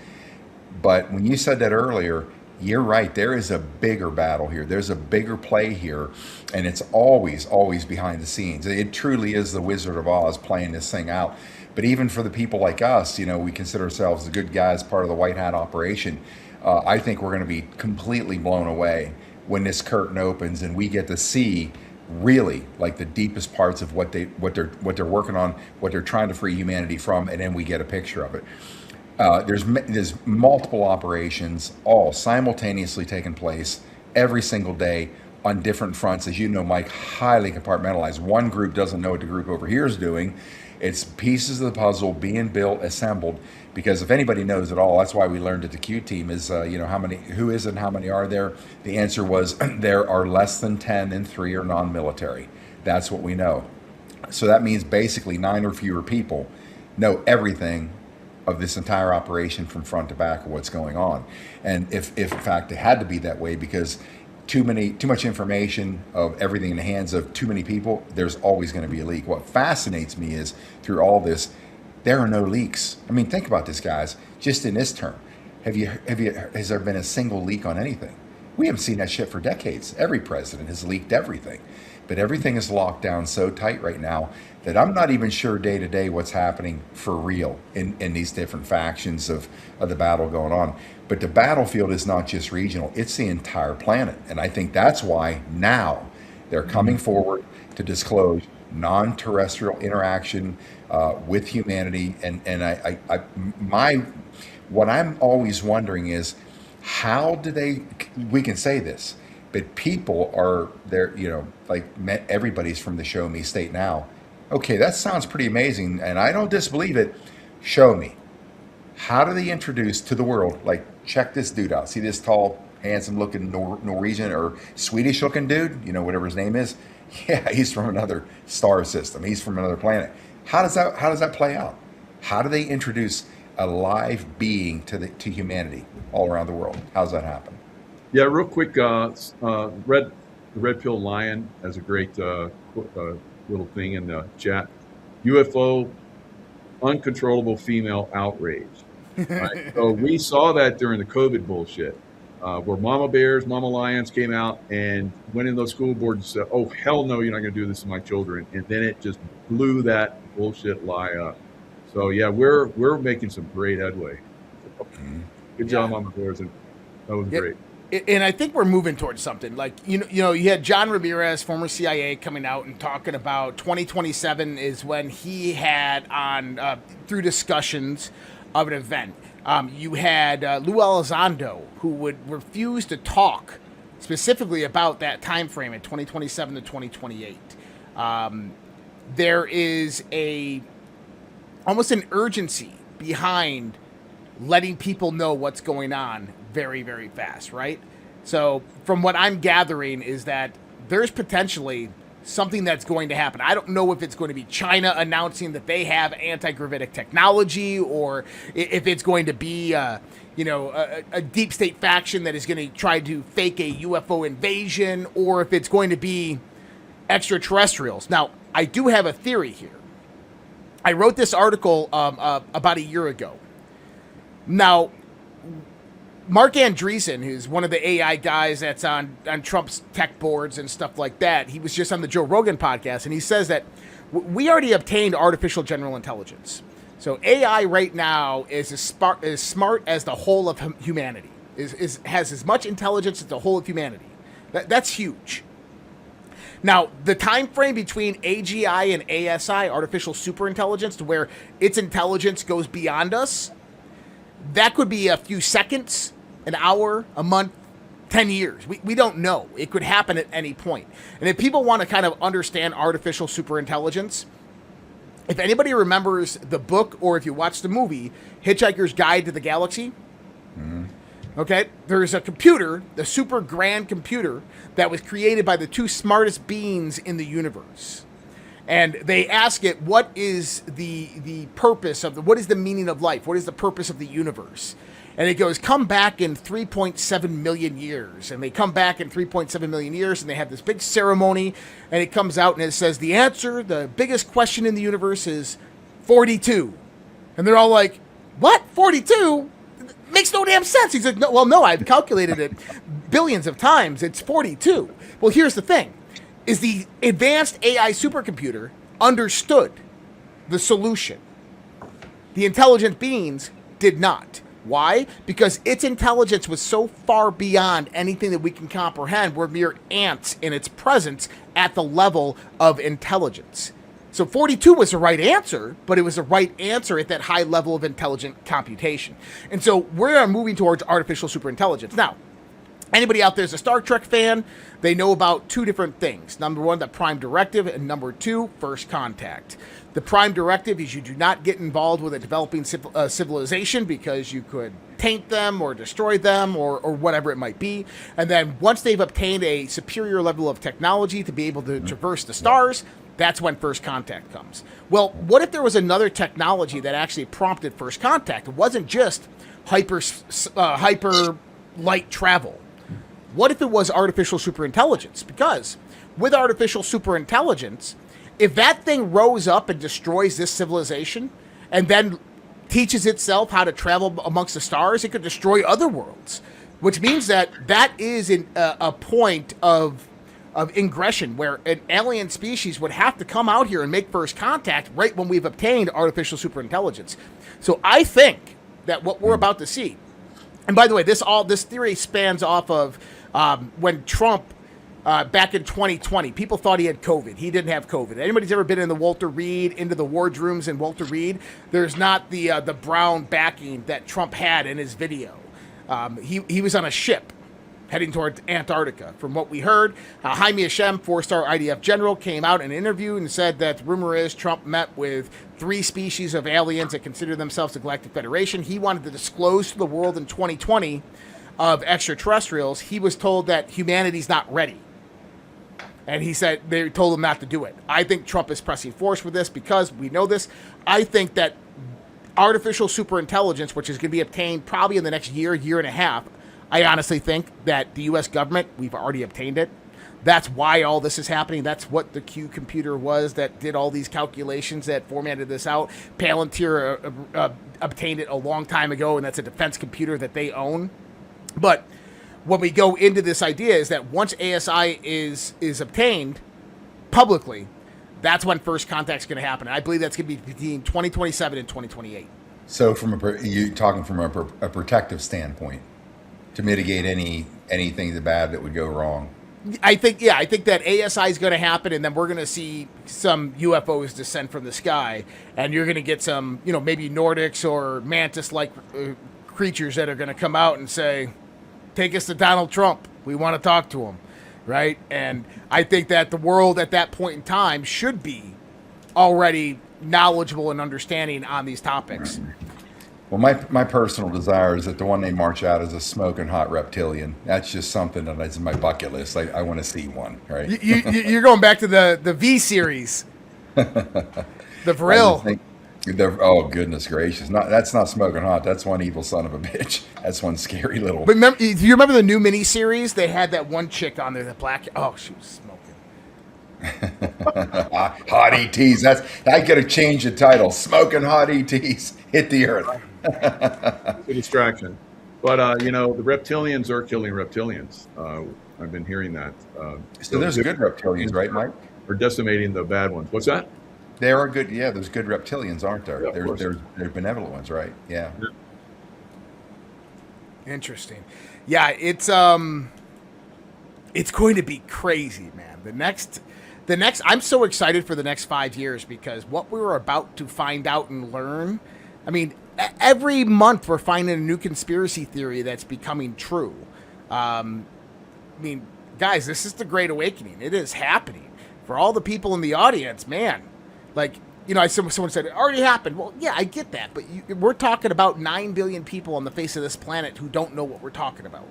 But when you said that earlier, you're right. There is a bigger battle here. There's a bigger play here, and it's always, always behind the scenes. It truly is the Wizard of Oz playing this thing out. But even for the people like us, we consider ourselves the good guys, part of the White Hat operation. I think we're going to be completely blown away when this curtain opens and we get to see really like the deepest parts of what they're working on, what they're trying to free humanity from, and then we get a picture of it. There's multiple operations all simultaneously taking place every single day on different fronts. As you know, Mike, highly compartmentalized. One group doesn't know what the group over here is doing. It's pieces of the puzzle being built, assembled. Because if anybody knows at all, that's why we learned at the Q team is, who is it and how many are there? The answer was there are less than 10 and 3 are non-military. That's what we know. So that means basically 9 or fewer people know everything of this entire operation from front to back of what's going on. And if in fact it had to be that way because too much information of everything in the hands of too many people, there's always going to be a leak. What fascinates me is through all this, there are no leaks. I mean, think about this, guys. Just in this term, has there been a single leak on anything? We haven't seen that shit for decades. Every president has leaked everything, but everything is locked down so tight right now that I'm not even sure day to day what's happening for real in these different factions of the battle going on. But the battlefield is not just regional, it's the entire planet. And I think that's why now they're coming forward to disclose non-terrestrial interaction with humanity. And my what I'm always wondering is how do they? We can say this, but people are there. Like everybody's from the Show Me State now. Okay, that sounds pretty amazing, and I don't disbelieve it. Show me. How do they introduce to the world? Like, check this dude out. See this tall, handsome-looking Norwegian or Swedish-looking dude? Whatever his name is. Yeah, he's from another star system. He's from another planet. How does that play out? How do they introduce a live being to humanity all around the world? How does that happen? Yeah, real quick. The Red Pill Lion has a great little thing in the chat. UFO, uncontrollable female outrage. Right? So we saw that during the COVID bullshit, where mama bears, mama lions came out and went in those school boards and said, "Oh hell no, you're not going to do this to my children," and then it just blew that bullshit lie up. So yeah, we're making some great headway. Good job, mama bears, and that was great. And I think we're moving towards something like, you had John Ramirez, former CIA, coming out and talking about 2027 is when he had on through discussions of an event. You had Lou Elizondo, who would refuse to talk specifically about that time frame in 2027 to 2028. There is almost an urgency behind letting people know what's going on very, very fast, right? So from what I'm gathering is that there's potentially something that's going to happen. I don't know if it's going to be China announcing that they have anti-gravitic technology, or if it's going to be, a deep state faction that is going to try to fake a UFO invasion, or if it's going to be extraterrestrials. Now, I do have a theory here. I wrote this article about a year ago. Now, Mark Andreessen, who's one of the AI guys that's on Trump's tech boards and stuff like that, he was just on the Joe Rogan podcast, and he says that we already obtained artificial general intelligence. So AI right now is as smart as the whole of humanity, has as much intelligence as the whole of humanity. That's huge. Now, the time frame between AGI and ASI, artificial superintelligence, to where its intelligence goes beyond us, that could be a few seconds, an hour, a month, 10 years. We don't know. It could happen at any point. And if people want to kind of understand artificial superintelligence, if anybody remembers the book, or if you watch the movie, Hitchhiker's Guide to the Galaxy, okay, there's a computer, the super grand computer, that was created by the two smartest beings in the universe. And they ask it, what is the purpose of what is the meaning of life? What is the purpose of the universe? And it goes, come back in 3.7 million years. And they come back in 3.7 million years, and they have this big ceremony, and it comes out and it says, the answer, the biggest question in the universe is 42. And they're all like, what? 42? Makes no damn sense. He's like, no, I've calculated it billions of times. It's 42. Well, here's the thing. Is the advanced AI supercomputer understood the solution. The intelligent beings did not. Why? Because its intelligence was so far beyond anything that we can comprehend. We're mere ants in its presence at the level of intelligence. So 42 was the right answer, but it was the right answer at that high level of intelligent computation. And so we're moving towards artificial superintelligence. Now, anybody out there is a Star Trek fan, they know about two different things. Number one, the Prime Directive, and number two, First Contact. The Prime Directive is you do not get involved with a developing civilization because you could taint them or destroy them or whatever it might be. And then once they've obtained a superior level of technology to be able to traverse the stars, that's when First Contact comes. Well, what if there was another technology that actually prompted First Contact? It wasn't just hyper light travel. What if it was artificial superintelligence? Because with artificial superintelligence, if that thing rose up and destroys this civilization and then teaches itself how to travel amongst the stars, it could destroy other worlds, which means that is a point of ingression where an alien species would have to come out here and make first contact right when we've obtained artificial superintelligence. So I think that what we're about to see, and by the way, this theory spans off of when Trump back in 2020. People thought he had COVID. He didn't have COVID. Anybody's ever been in the Walter Reed, into the wardrooms in Walter Reed? There's not the brown backing that Trump had in his video. He was on a ship heading toward Antarctica. From what we heard, Jaime Hashem, 4-star IDF general, came out in an interview and said that the rumor is Trump met with 3 species of aliens that consider themselves the Galactic Federation. He wanted to disclose to the world in 2020 of extraterrestrials. He was told that humanity's not ready. And he said they told him not to do it. I think Trump is pressing force for this because we know this. I think that artificial superintelligence, which is going to be obtained probably in the next year and a half, I honestly think that the U.S. government, we've already obtained it. That's why all this is happening. That's what the Q computer was that did all these calculations that formatted this out. Palantir obtained it a long time ago, and that's a defense computer that they own. But when we go into this idea is that once ASI is obtained publicly, that's when first contact's going to happen. And I believe that's going to be between 2027 and 2028. So you're talking from a protective standpoint to mitigate anything bad that would go wrong. I think that ASI is going to happen, and then we're going to see some UFOs descend from the sky, and you're going to get some, maybe Nordics or mantis-like creatures that are going to come out and say, take us to Donald Trump. We want to talk to him, right? And I think that the world at that point in time should be already knowledgeable and understanding on these topics. Well, my personal desire is that the one they march out is a smoking hot reptilian. That's just something that's in my bucket list. I want to see one, right? You're going back to the V series, the Vril. Oh, goodness gracious! That's not smoking hot. That's one evil son of a bitch. That's one scary little. But do you remember the new mini series? They had that one chick on there, the black. Oh, she was smoking. Hot ETs. I could have changed the title. Smoking hot ETs hit the earth. It's a distraction. But, the reptilians are killing reptilians. I've been hearing that. So there's good reptilians, right, Mike? Or decimating the bad ones. What's that? There are good, yeah, there's good reptilians, aren't there? Yeah, there's benevolent ones, right? Yeah. Interesting. Yeah, it's going to be crazy, man. The next I'm so excited for the next 5 years because what we were about to find out and learn, I mean, every month we're finding a new conspiracy theory that's becoming true. I mean, guys, this is the Great Awakening. It is happening. For all the people in the audience, man, someone said it already happened. Well, yeah, I get that, but we're talking about 9 billion people on the face of this planet who don't know what we're talking about.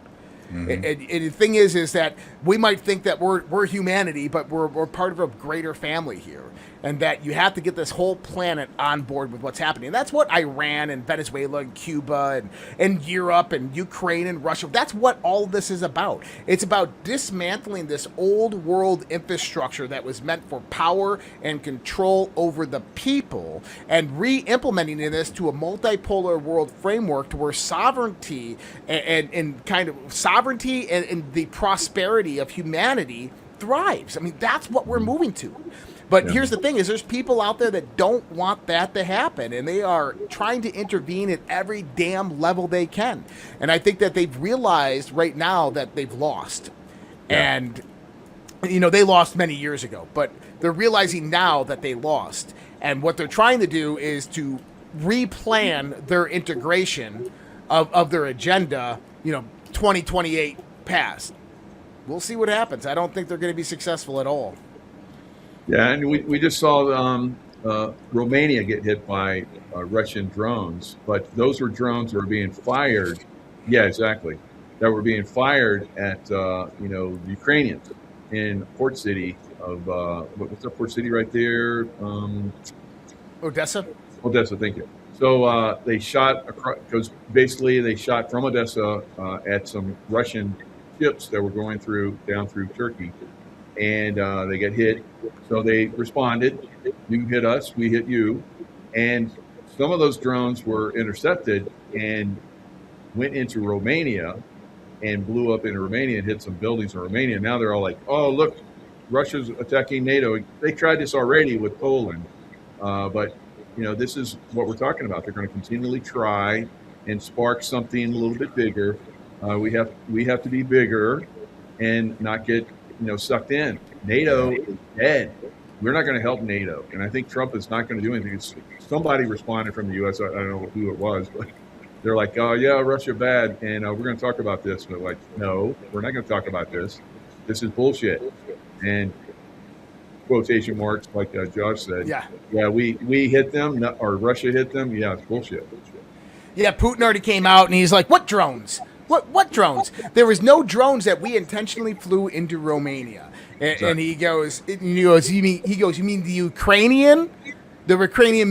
Mm-hmm. And the thing is that we might think that we're humanity, but we're part of a greater family here, and that you have to get this whole planet on board with what's happening. And that's what Iran and Venezuela and Cuba and Europe and Ukraine and Russia, that's what all of this is about. It's about dismantling this old world infrastructure that was meant for power and control over the people and re-implementing this to a multipolar world framework to where sovereignty and kind of sovereignty and the prosperity of humanity thrives. I mean, that's what we're moving to. But here's the thing is there's people out there that don't want that to happen, and they are trying to intervene at every damn level they can. And I think that they've realized right now that they've lost. Yeah. And, they lost many years ago, but they're realizing now that they lost. And what they're trying to do is to replan their integration of their agenda, 2028 past. We'll see what happens. I don't think they're going to be successful at all. Yeah, and we just saw Romania get hit by Russian drones, but those were drones that were being fired. Yeah, exactly. That were being fired at the Ukrainians in port city of what's that port city right there? Odessa. Odessa, thank you. So they shot because basically they shot from Odessa at some Russian ships that were going down through Turkey. And they get hit. So they responded. You hit us, we hit you. And some of those drones were intercepted and went into Romania and blew up in Romania and hit some buildings in Romania. Now they're all like, oh, look, Russia's attacking NATO. They tried this already with Poland. But, this is what we're talking about. They're going to continually try and spark something a little bit bigger. We have to be bigger and not get sucked in. NATO is dead. We're not going to help NATO, and I think Trump is not going to do anything. Somebody responded from the U.S. I don't know who it was, but they're like, "Oh yeah, Russia bad," and we're going to talk about this. And they're like, "No, we're not going to talk about this. This is bullshit." And quotation marks, like Josh said, yeah, we hit them, or Russia hit them. Yeah, it's bullshit. Yeah, Putin already came out and he's like, "What drones? What drones? There was no drones that we intentionally flew into Romania." And he goes, "You mean the Ukrainian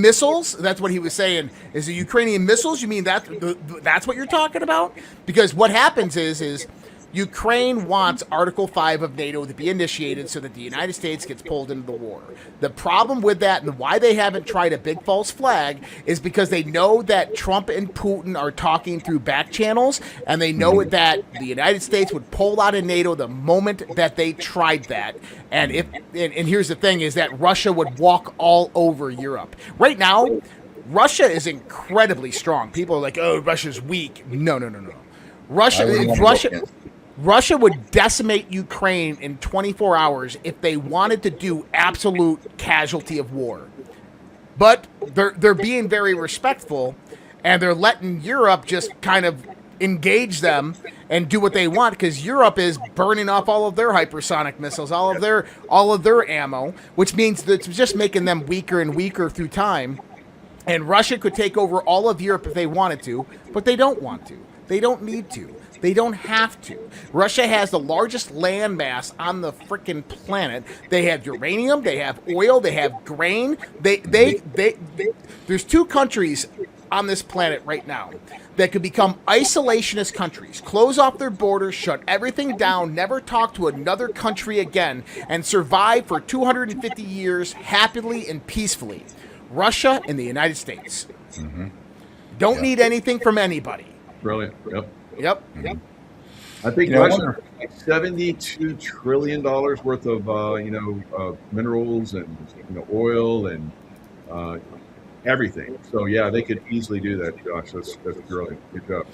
missiles?" That's what he was saying. Is the Ukrainian missiles? You mean that's what you're talking about? Because what happens is Ukraine wants Article 5 of NATO to be initiated so that the United States gets pulled into the war. The problem with that and why they haven't tried a big false flag is because they know that Trump and Putin are talking through back channels, and they know that the United States would pull out of NATO the moment that they tried that. And here's the thing is that Russia would walk all over Europe. Right now, Russia is incredibly strong. People are like, "Oh, Russia's weak." No. Russia would decimate Ukraine in 24 hours if they wanted to do absolute casualty of war. But they're being very respectful, and they're letting Europe just kind of engage them and do what they want, because Europe is burning off all of their hypersonic missiles, all of their ammo, which means that it's just making them weaker and weaker through time. And Russia could take over all of Europe if they wanted to, but they don't want to. They don't need to. They don't have to. Russia has the largest landmass on the freaking planet. They have uranium, they have oil, they have grain. There's two countries on this planet right now that could become isolationist countries, close off their borders, shut everything down, never talk to another country again, and survive for 250 years happily and peacefully. Russia and the United States. Don't need anything from anybody. Brilliant. Yep. I think Russia has $72 trillion worth of minerals and oil and everything. So yeah, they could easily do that, Josh. That's brilliant. Good job.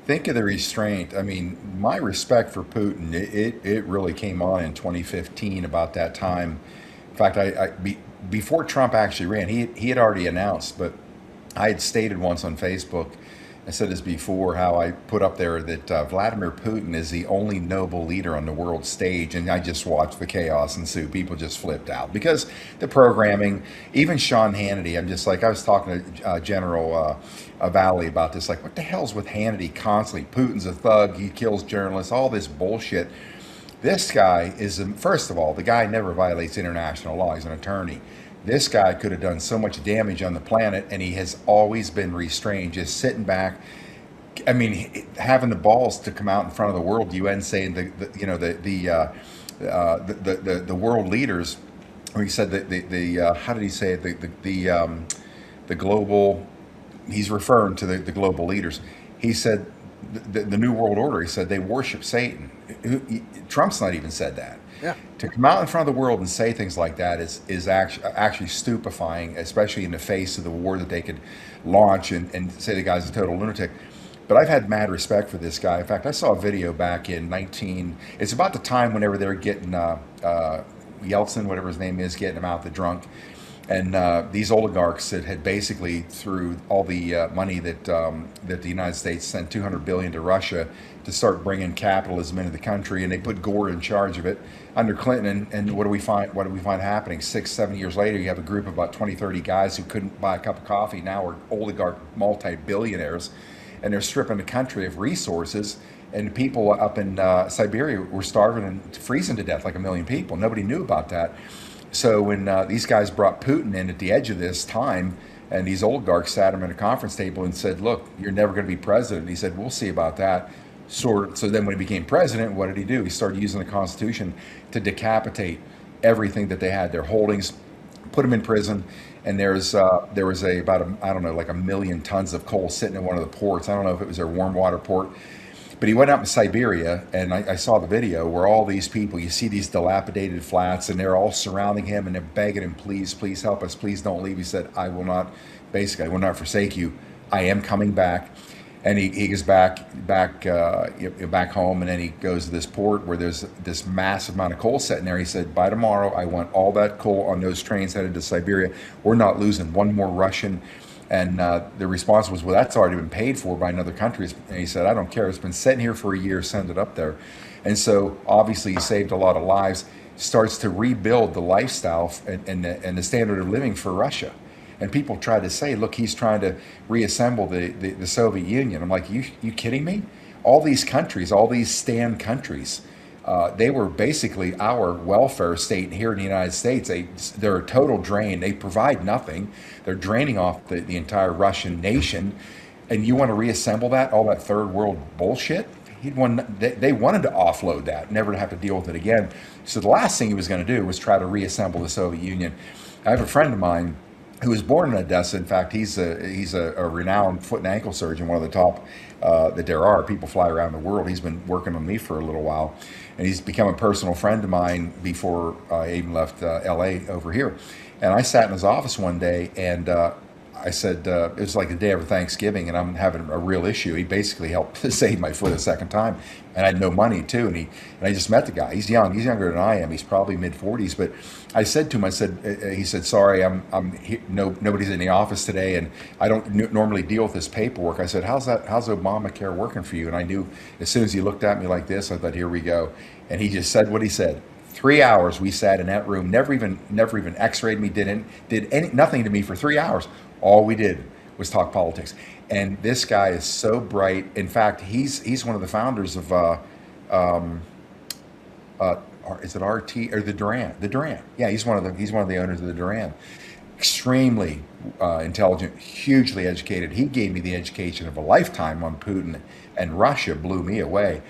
Think of the restraint. I mean, my respect for Putin, it really came on in 2015 about that time. In fact, before Trump actually ran, he had already announced, but I had stated once on Facebook, I said this before, how I put up there that Vladimir Putin is the only noble leader on the world stage, and I just watched the chaos ensue. People just flipped out because the programming, even Sean Hannity, I'm just like, I was talking to General Valley about this, like, what the hell's with Hannity constantly? Putin's a thug, he kills journalists, all this bullshit. This guy is, first of all, the guy never violates international law. He's an attorney. This guy could have done so much damage on the planet, and he has always been restrained, just sitting back. I mean, having the balls to come out in front of the world UN, saying the world leaders, or he said that how did he say it? The global. He's referring to the global leaders. He said the new world order. He said they worship Satan. Trump's not even said that. Yeah. To come out in front of the world and say things like that is actually stupefying, especially in the face of the war that they could launch and say the guy's a total lunatic. But I've had mad respect for this guy. In fact, I saw a video back in it's about the time whenever they were getting Yeltsin, whatever his name is, getting him out the drunk. And these oligarchs that had basically, through all the money that the United States sent $200 billion to Russia to start bringing capitalism into the country, and they put Gore in charge of it under Clinton. And what do we find happening? 6-7 years later, you have a group of about 20-30 guys who couldn't buy a cup of coffee now are oligarch multi-billionaires, and they're stripping the country of resources. And people up in Siberia were starving and freezing to death, like 1 million people. Nobody knew about that. So when these guys brought Putin in at the edge of this time, and these oligarchs sat him at a conference table and said, "Look, you're never going to be president." He said, "We'll see about that." So then when he became president, what did he do? He started using the Constitution to decapitate everything that they had, their holdings, put them in prison. And there was about 1 million tons of coal sitting in one of the ports. I don't know if it was their warm water port. But he went out in Siberia, and I saw the video where all these people, you see these dilapidated flats, and they're all surrounding him, and they're begging him, "Please, please help us. Please don't leave." He said, I will not forsake you. I am coming back. And he goes back home, and then he goes to this port where there's this massive amount of coal sitting there. He said, by tomorrow, I want all that coal on those trains headed to Siberia. We're not losing one more Russian. And the response was, well, that's already been paid for by another country. And he said, I don't care. It's been sitting here for a year. Send it up there. And so obviously he saved a lot of lives, starts to rebuild the lifestyle and the standard of living for Russia. And people try to say, look, he's trying to reassemble the Soviet Union. I'm like, you kidding me? All these countries, all these stand countries, they were basically our welfare state here in the United States. They're a total drain. They provide nothing. They're draining off the entire Russian nation. And you want to reassemble that, all that third world bullshit? They wanted to offload that, never to have to deal with it again. So the last thing he was going to do was try to reassemble the Soviet Union. I have a friend of mine who was born in Odessa. In fact, he's a renowned foot and ankle surgeon, one of the top that there are. People fly around the world. He's been working on me for a little while, and he's become a personal friend of mine before I even left LA over here. And I sat in his office one day, and I said, it was like the day of Thanksgiving, and I'm having a real issue. He basically helped save my foot a second time, and I had no money too. And I just met the guy. He's young. He's younger than I am. He's probably mid 40s. But I said to him, he said, sorry, nobody's in the office today, and I don't normally deal with this paperwork. I said, how's Obamacare working for you? And I knew as soon as he looked at me like this, I thought, here we go. And he just said what he said. 3 hours we sat in that room, never even x-rayed me, nothing to me for 3 hours. All we did was talk politics. And this guy is so bright. In fact, he's one of the founders of is it RT or the Duran? The Duran. Yeah, he's one of the owners of the Duran. Extremely intelligent, hugely educated. He gave me the education of a lifetime on Putin, and Russia blew me away.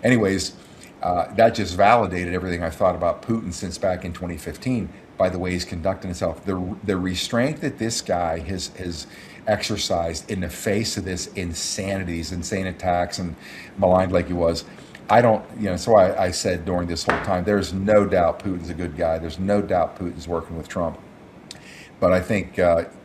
Anyways, that just validated everything I thought about Putin since back in 2015 by the way he's conducting himself. The restraint that this guy has exercised in the face of this insanity, these insane attacks, and maligned like he was. So I said during this whole time, there's no doubt Putin's a good guy. There's no doubt Putin's working with Trump. But I think,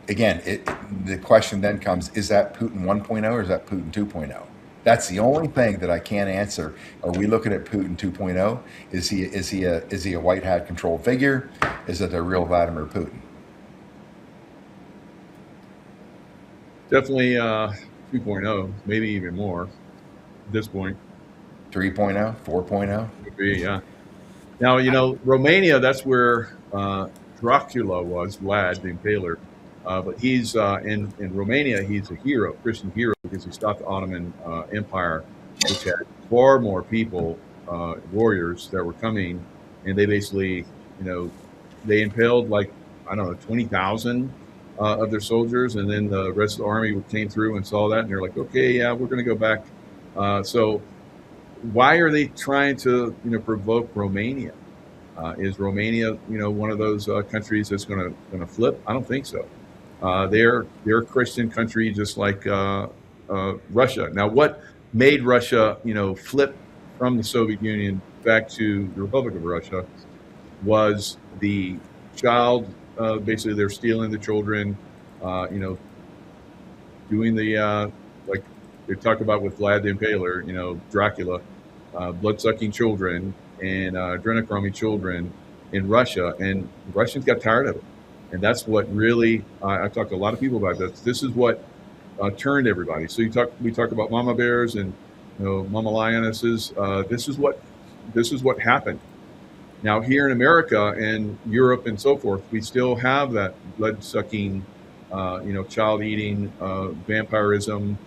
again, the question then comes, is that Putin 1.0 or is that Putin 2.0? That's the only thing that I can't answer. Are we looking at Putin 2.0? Is he a white hat controlled figure? Is it a real Vladimir Putin? Definitely 2.0, maybe even more at this point. 3.0, 4.0? Could be, yeah. Now, Romania, that's where Dracula was, Vlad the Impaler. But he's in Romania, he's a hero, Christian hero, because he stopped the Ottoman Empire, which had far more people, warriors that were coming, and they basically, they impaled 20,000 of their soldiers, and then the rest of the army came through and saw that, and they're like, okay, yeah, we're going to go back. So why are they trying to, provoke Romania? Is Romania, one of those countries that's going to flip? I don't think so. They're a Christian country, just like Russia. Now, what made Russia, flip from the Soviet Union back to the Republic of Russia was the child. Basically, they're stealing the children. Doing the like they talk about with Vlad the Impaler, Dracula, blood-sucking children and adrenochrome children in Russia, and the Russians got tired of it. And that's what really, I talked to a lot of people about this. This is what turned everybody. So we talk about mama bears and mama lionesses. This is what happened. Now here in America and Europe and so forth, we still have that blood-sucking, child-eating, vampirism,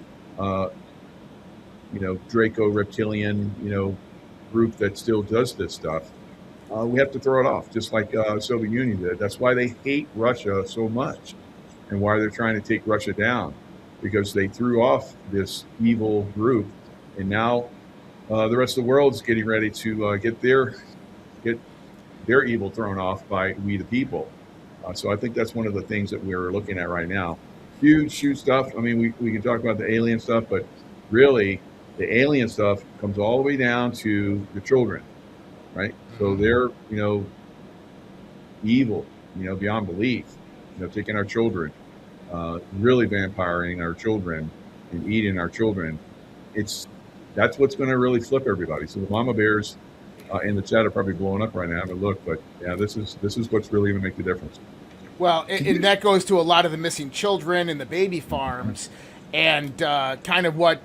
Draco reptilian, group that still does this stuff. We have to throw it off, just like Soviet Union did. That's why they hate Russia so much, and why they're trying to take Russia down, because they threw off this evil group, and now the rest of the world is getting ready to get their evil thrown off by we the people. So I think that's one of the things that we're looking at right now. Huge stuff. I mean, we can talk about the alien stuff, but really the alien stuff comes all the way down to the children. Right, so they're evil, beyond belief. Taking our children, really vampiring our children, and eating our children, that's what's going to really flip everybody. So the mama bears in the chat are probably blowing up right now. I haven't looked, but yeah, this is what's really going to make the difference. Well, and that goes to a lot of the missing children and the baby farms, and kind of what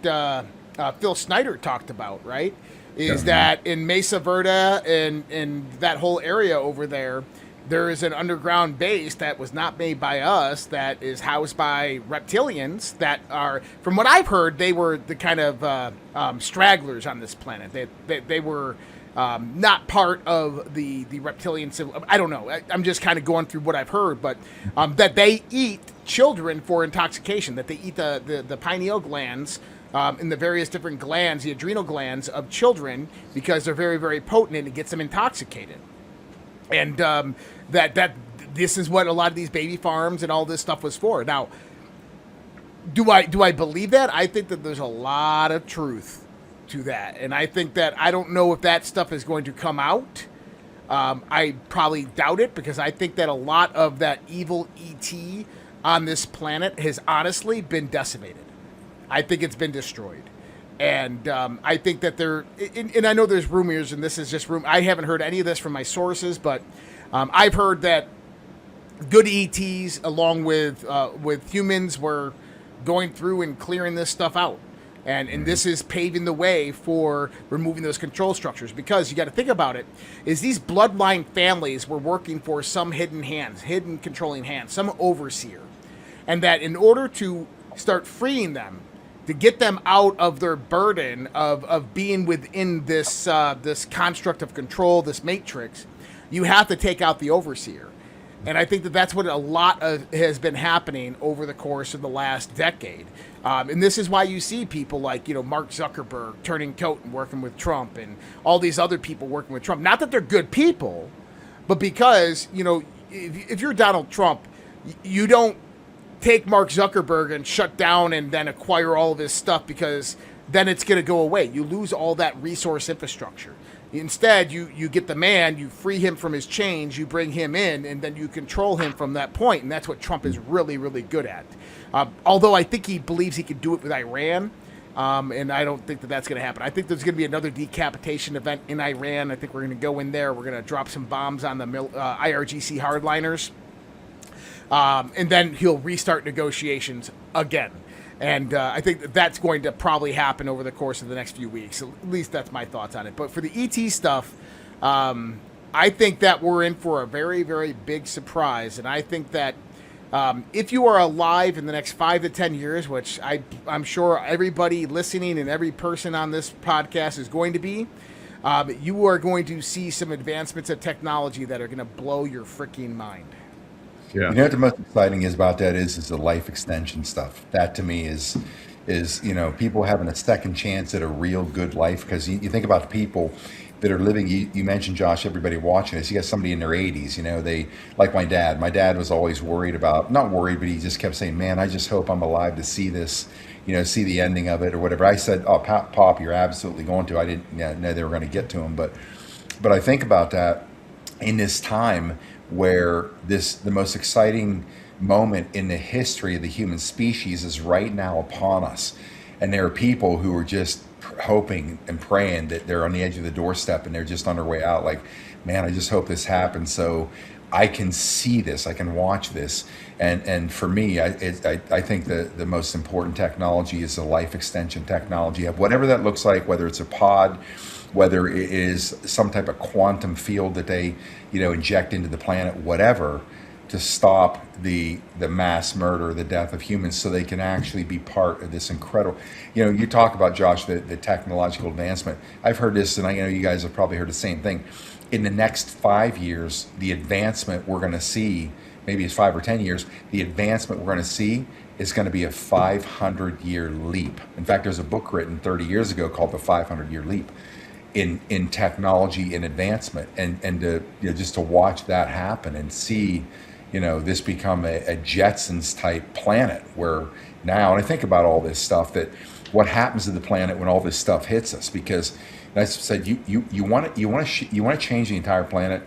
Phil Snyder talked about, right? Is that in Mesa Verde and that whole area over there, there is an underground base that was not made by us, that is housed by reptilians that are, from what I've heard, they were the kind of stragglers on this planet. They were not part of the reptilian civil. I don't know. I'm just kind of going through what I've heard, but that they eat children for intoxication, that they eat the pineal glands in the various different glands, the adrenal glands of children, because they're very, very potent and it gets them intoxicated. And that this is what a lot of these baby farms and all this stuff was for. Now, do I believe that? I think that there's a lot of truth to that, and I think that I don't know if that stuff is going to come out. I probably doubt it, because I think that a lot of that evil ET on this planet has honestly been decimated. I think it's been destroyed. And I think that and I know there's rumors, and this is just I haven't heard any of this from my sources, but I've heard that good ETs, along with humans, were going through and clearing this stuff out. And this is paving the way for removing those control structures, because you got to think about it, is these bloodline families were working for some hidden controlling hand, some overseer. And that in order to start freeing them, to get them out of their burden of being within this this construct of control, this matrix, you have to take out the overseer. And I think that that's what a lot of has been happening over the course of the last decade. And this is why you see people like, Mark Zuckerberg turning coat and working with Trump, and all these other people working with Trump. Not that they're good people, but because, if you're Donald Trump, you don't take Mark Zuckerberg and shut down and then acquire all of his stuff, because then it's going to go away. You lose all that resource infrastructure. Instead, you get the man, you free him from his chains, you bring him in, and then you control him from that point. And that's what Trump is really, really good at. Although I think he believes he could do it with Iran, and I don't think that that's going to happen. I think there's going to be another decapitation event in Iran. I think we're going to go in there. We're going to drop some bombs on the IRGC hardliners. And then he'll restart negotiations again. And I think that's going to probably happen over the course of the next few weeks. At least that's my thoughts on it. But for the ET stuff, I think that we're in for a very, very big surprise. And I think that if you are alive in the next 5 to 10 years, which I'm sure everybody listening and every person on this podcast is going to be, you are going to see some advancements of technology that are going to blow your freaking mind. Yeah. You know what the most exciting is about that is the life extension stuff. That to me is people having a second chance at a real good life, because you think about the people that are living. You mentioned, Josh, everybody watching this. You got somebody in their 80s. They, like my dad. My dad was always worried about, not worried, but he just kept saying, "Man, I just hope I'm alive to see this, see the ending of it or whatever." I said, "Oh, Pop, you're absolutely going to." I didn't know they were going to get to him, but I think about that in this time where the most exciting moment in the history of the human species is right now upon us. And there are people who are just hoping and praying that they're on the edge of the doorstep and they're just on their way out. Like, man, I just hope this happens so I can see this, I can watch this. And for me, I think the most important technology is the life extension technology, of whatever that looks like, whether it's a pod, whether it is some type of quantum field that they, inject into the planet, whatever, to stop the mass murder, the death of humans, so they can actually be part of this incredible. You talk about, Josh, the technological advancement. I've heard this, and I know you guys have probably heard the same thing. In the next 5 years, the advancement we're going to see, maybe it's 5 or 10 years, the advancement we're going to see is going to be a 500-year leap. In fact, there's a book written 30 years ago called The 500-Year Leap in technology and advancement, and to just to watch that happen and see this become a Jetsons type planet, where now, and I think about all this stuff, that what happens to the planet when all this stuff hits us, because I said you want to change the entire planet,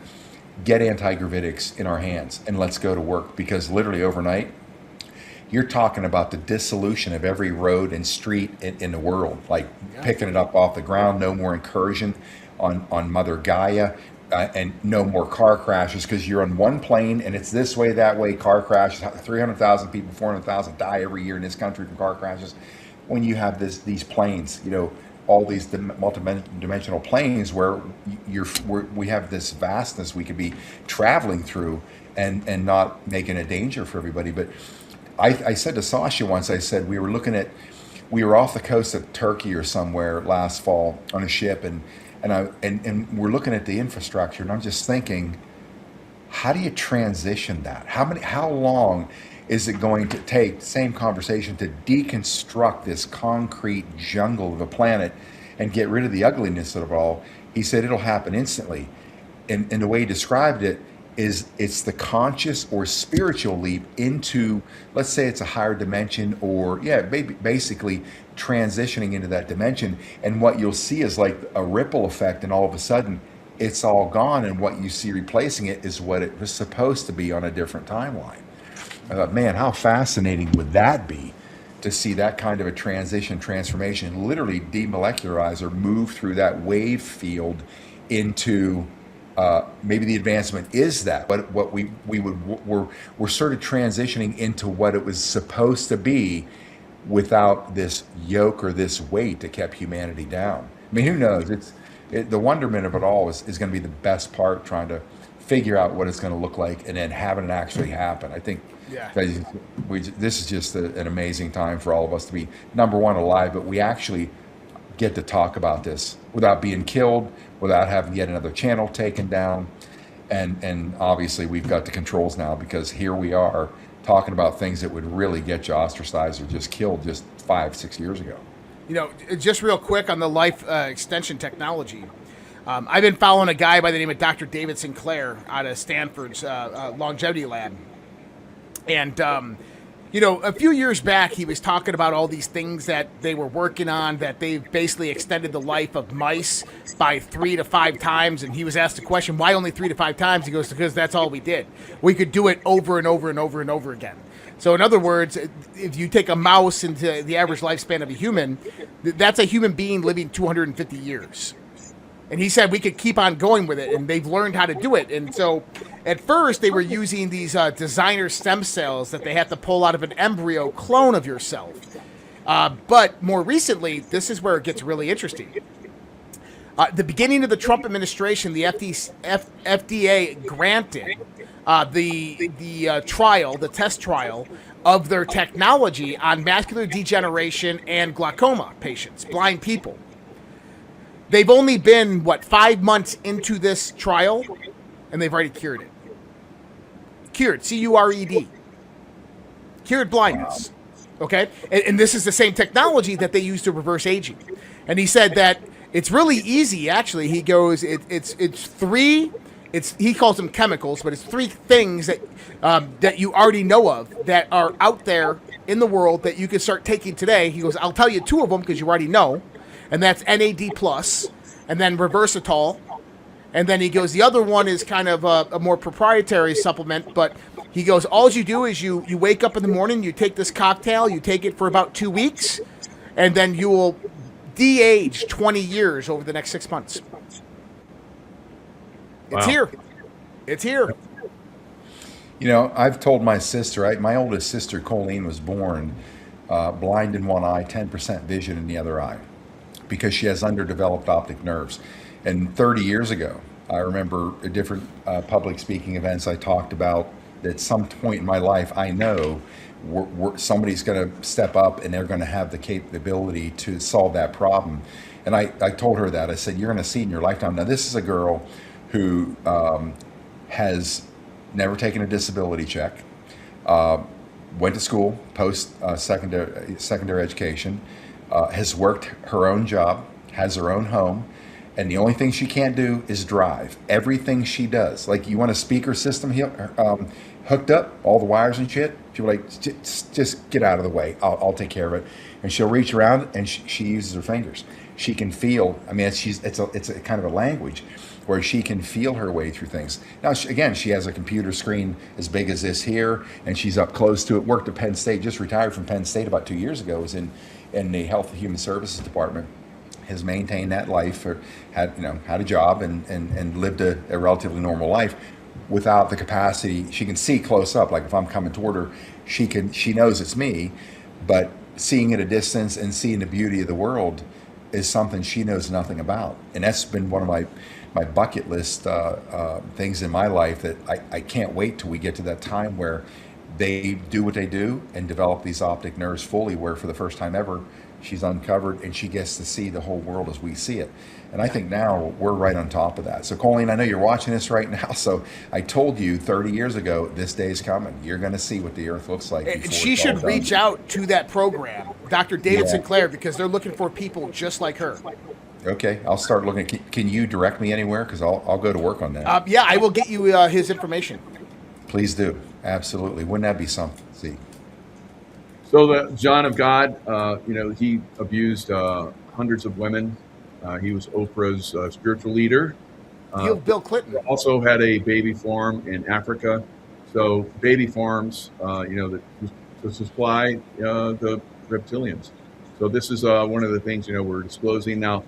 get anti-gravitics in our hands and let's go to work, because literally overnight you're talking about the dissolution of every road and street in the world, like Yeah. picking it up off the ground, no more incursion on Mother Gaia, and no more car crashes because you're on one plane and it's this way, that way, car crashes. 300,000 people, 400,000 die every year in this country from car crashes. When you have these planes, all these multi-dimensional planes where we have this vastness we could be traveling through and not making a danger for everybody. But I said to Sasha once, I said we were off the coast of Turkey or somewhere last fall on a ship, and we're looking at the infrastructure, and I'm just thinking, how do you transition that? How long is it going to take, same conversation, to deconstruct this concrete jungle of a planet and get rid of the ugliness of it all? He said it'll happen instantly. And the way he described it is it's the conscious or spiritual leap into, let's say it's a higher dimension, or basically transitioning into that dimension. And what you'll see is like a ripple effect, and all of a sudden it's all gone, and what you see replacing it is what it was supposed to be on a different timeline. I thought, man, how fascinating would that be to see that kind of a transformation, literally demolecularize or move through that wave field into maybe the advancement is that, but what we're sort of transitioning into what it was supposed to be without this yoke or this weight that kept humanity down. I mean, who knows? The wonderment of it all is going to be the best part, trying to figure out what it's going to look like and then having it actually happen. I think this is just an amazing time for all of us to be, number one, alive, but we actually get to talk about this without being killed, without having yet another channel taken down. And obviously we've got the controls now, because here we are talking about things that would really get you ostracized or just killed just 5-6 years ago. Just real quick on the life extension technology. I've been following a guy by the name of Dr. David Sinclair out of Stanford's longevity lab. And, a few years back, he was talking about all these things that they were working on, that they've basically extended the life of mice by 3 to 5 times. And he was asked the question, why only 3 to 5 times? He goes, because that's all we did. We could do it over and over and over and over again. So in other words, if you take a mouse into the average lifespan of a human, that's a human being living 250 years. And he said we could keep on going with it, and they've learned how to do it. And so at first they were using these designer stem cells that they have to pull out of an embryo clone of yourself. But more recently, this is where it gets really interesting. The beginning of the Trump administration, the FDA granted the test trial of their technology on macular degeneration and glaucoma patients, blind people. They've only been, 5 months into this trial, and they've already cured it. Cured, C-U-R-E-D. Cured blindness. Okay? And this is the same technology that they use to reverse aging. And he said that it's really easy, actually. He goes, it's three, he calls them chemicals, but it's 3 things that you already know of that are out there in the world that you can start taking today. He goes, I'll tell you 2 of them because you already know. And that's NAD+, and then Reversatol. And then he goes, the other one is kind of a more proprietary supplement, but he goes, all you do is you wake up in the morning, you take this cocktail, you take it for about 2 weeks, and then you will de-age 20 years over the next 6 months. It's here. It's here. I've told my sister, my oldest sister, Colleen, was born blind in one eye, 10% vision in the other eye, because she has underdeveloped optic nerves. And 30 years ago, I remember at different public speaking events I talked about that at some point in my life, I know somebody's going to step up and they're going to have the capability to solve that problem. And I told her that. I said, you're going to see it in your lifetime. Now, this is a girl who has never taken a disability check, went to school, post-secondary education, has worked her own job, has her own home, and the only thing she can't do is drive. Everything she does, like you want a speaker system hooked up, all the wires and shit, she'll like, just get out of the way. I'll take care of it. And she'll reach around and she uses her fingers. she can feel. I mean, it's a kind of a language where she can feel her way through things. Now, again, she has a computer screen as big as this here, and she's up close to it. Worked at Penn State, just retired from Penn State about 2 years ago. Was in the Health and Human Services department. Has maintained that life, or had a job and lived a relatively normal life without the capacity. She can see close up, like if I'm coming toward her, she knows it's me, but seeing at a distance and seeing the beauty of the world is something she knows nothing about. And that's been one of my bucket list things in my life, that I can't wait till we get to that time where they do what they do and develop these optic nerves fully, where for the first time ever she's uncovered and she gets to see the whole world as we see it. And I think now we're right on top of that. So Colleen, I know you're watching this right now. So I told you 30 years ago, this day's coming. You're going to see what the earth looks like. And she should reach out to that program, Dr. David Sinclair, because they're looking for people just like her. Okay, I'll start looking. Can you direct me anywhere? Because I'll go to work on that. Yeah, I will get you his information. Please do. Absolutely. Wouldn't that be something? See. So the John of God, he abused hundreds of women. He was Oprah's spiritual leader. Bill Clinton also had a baby farm in Africa. So baby farms, to supply the reptilians. So this is one of the things we're disclosing now.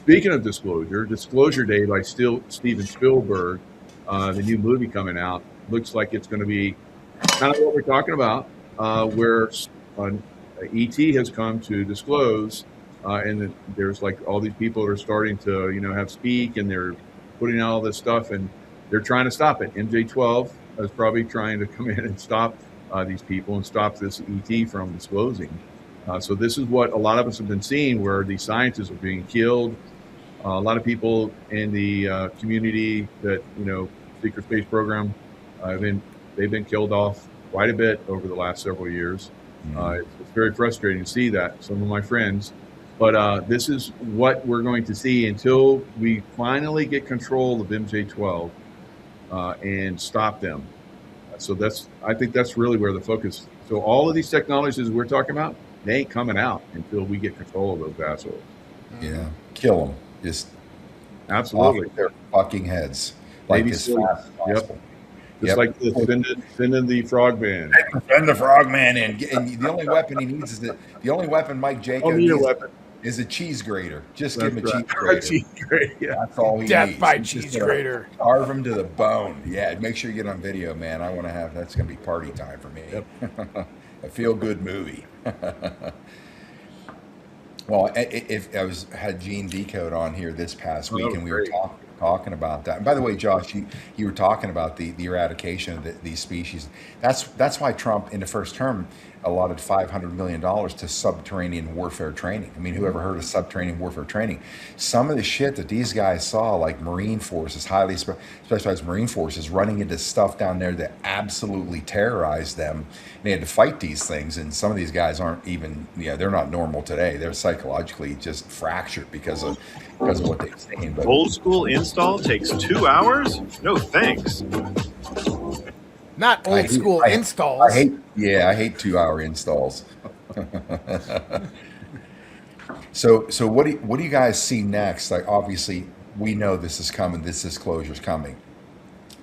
Speaking of Disclosure Day by Steven Spielberg, the new movie coming out, looks like it's going to be kind of what we're talking about, where ET has come to disclose, and there's like all these people are starting to have speak, and they're putting out all this stuff, and they're trying to stop it. MJ12 is probably trying to come in and stop these people and stop this ET from disclosing. So this is what a lot of us have been seeing, where these scientists are being killed. A lot of people in the community that secret space program, they've been killed off quite a bit over the last several years. It's very frustrating to see that, some of my friends. But this is what we're going to see until we finally get control of MJ12 and stop them. So I think that's really where the focus. So all of these technologies we're talking about, they ain't coming out until we get control of those assholes. Yeah, kill them. Just absolutely off their fucking heads, like as fast as possible. Just like sending the frogman. Send the frogman in, and the only weapon he needs is the only weapon Mike Jaco needs is a cheese grater. Just give him a cheese grater. Yeah. That's all he needs. Death by cheese grater. Carve him to the bone. Yeah, make sure you get on video, man. I want to have that's going to be party time for me. Yep. A feel good movie. Well, if I had Gene Decode on here this past week, and we were talking about that. And by the way, Josh, you were talking about the eradication of these species. That's why Trump in the first term allotted $500 million to subterranean warfare training. I mean, who ever heard of subterranean warfare training? Some of the shit that these guys saw, like Marine forces, highly specialized Marine forces, running into stuff down there that absolutely terrorized them. And they had to fight these things, and some of these guys aren't even, they're not normal today. They're psychologically just fractured because of what they've seen. But old school install takes 2 hours? No thanks. Not old school installs. I hate 2-hour installs. So what do you guys see next? Like, obviously we know this is coming. This disclosure is coming.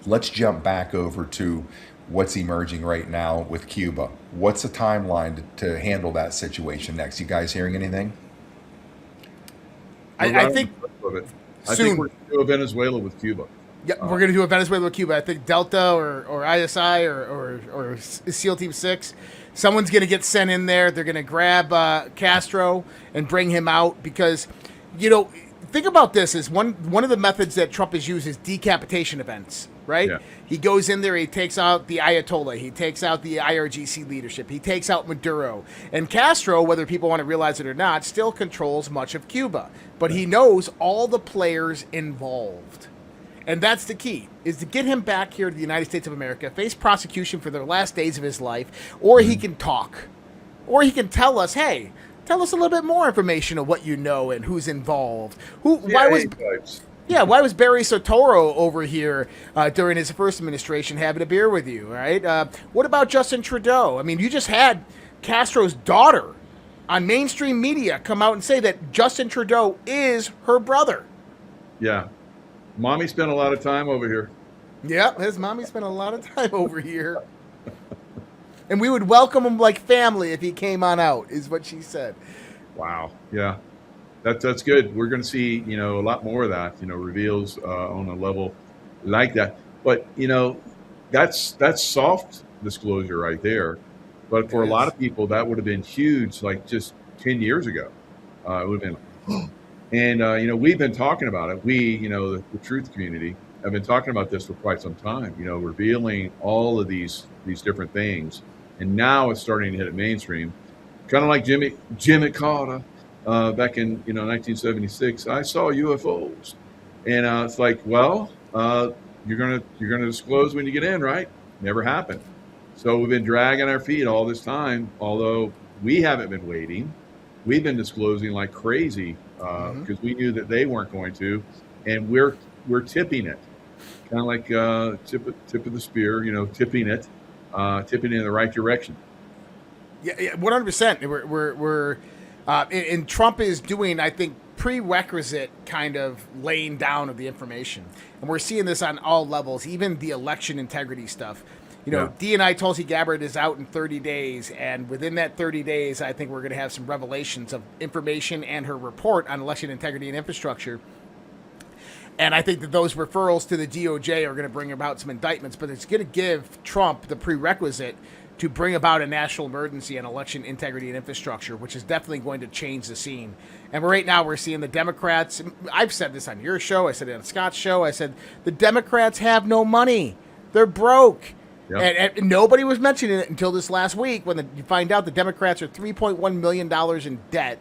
Let's jump back over to what's emerging right now with Cuba. What's the timeline to handle that situation next? You guys hearing anything? I think soon. I think we're going to do a Venezuela with Cuba. Yeah, we're going to do a Venezuela with Cuba. I think Delta or ISI or SEAL Team 6, someone's going to get sent in there. They're going to grab Castro and bring him out because, think about this is one of the methods that Trump has used is decapitation events, right? Yeah. He goes in there, he takes out the Ayatollah, he takes out the IRGC leadership, he takes out Maduro. And Castro, whether people want to realize it or not, still controls much of Cuba. But he knows all the players involved. And that's the key, is to get him back here to the United States of America, face prosecution for the last days of his life, or he can talk. Or he can tell us, hey, tell us a little bit more information of what you know and who's involved. Why was Barry Soetoro over here during his first administration having a beer with you, right? What about Justin Trudeau? I mean, you just had Castro's daughter on mainstream media come out and say that Justin Trudeau is her brother. Yeah. Mommy spent a lot of time over here. Yep, his mommy spent a lot of time over here. And we would welcome him like family if he came on out, is what she said. Wow. Yeah. That's good. We're going to see, a lot more of that, reveals on a level like that. But, that's soft disclosure right there. But for a lot of people, that would have been huge, like just 10 years ago. It would have been, and, we've been talking about it. We, the truth community have been talking about this for quite some time, revealing all of these different things. And now it's starting to hit it mainstream, kind of like Jimmy Carter back in 1976. I saw UFOs, and it's like, well, you're gonna disclose when you get in, right? Never happened. So we've been dragging our feet all this time. Although we haven't been waiting, we've been disclosing like crazy because we knew that they weren't going to, and we're tipping it, kind of like tip of the spear, tipping it in the right direction. Yeah, 100%. We're and Trump is doing, I think, prerequisite kind of laying down of the information, and we're seeing this on all levels, even the election integrity stuff. DNI Tulsi Gabbard is out in 30 days, and within that 30 days, I think we're going to have some revelations of information and her report on election integrity and infrastructure. And I think that those referrals to the DOJ are going to bring about some indictments, but it's going to give Trump the prerequisite to bring about a national emergency on election integrity and infrastructure, which is definitely going to change the scene. And right now we're seeing the Democrats. I've said this on your show. I said it on Scott's show. I said the Democrats have no money. They're broke. Yep. And nobody was mentioning it until this last week when you find out the Democrats are $3.1 million in debt.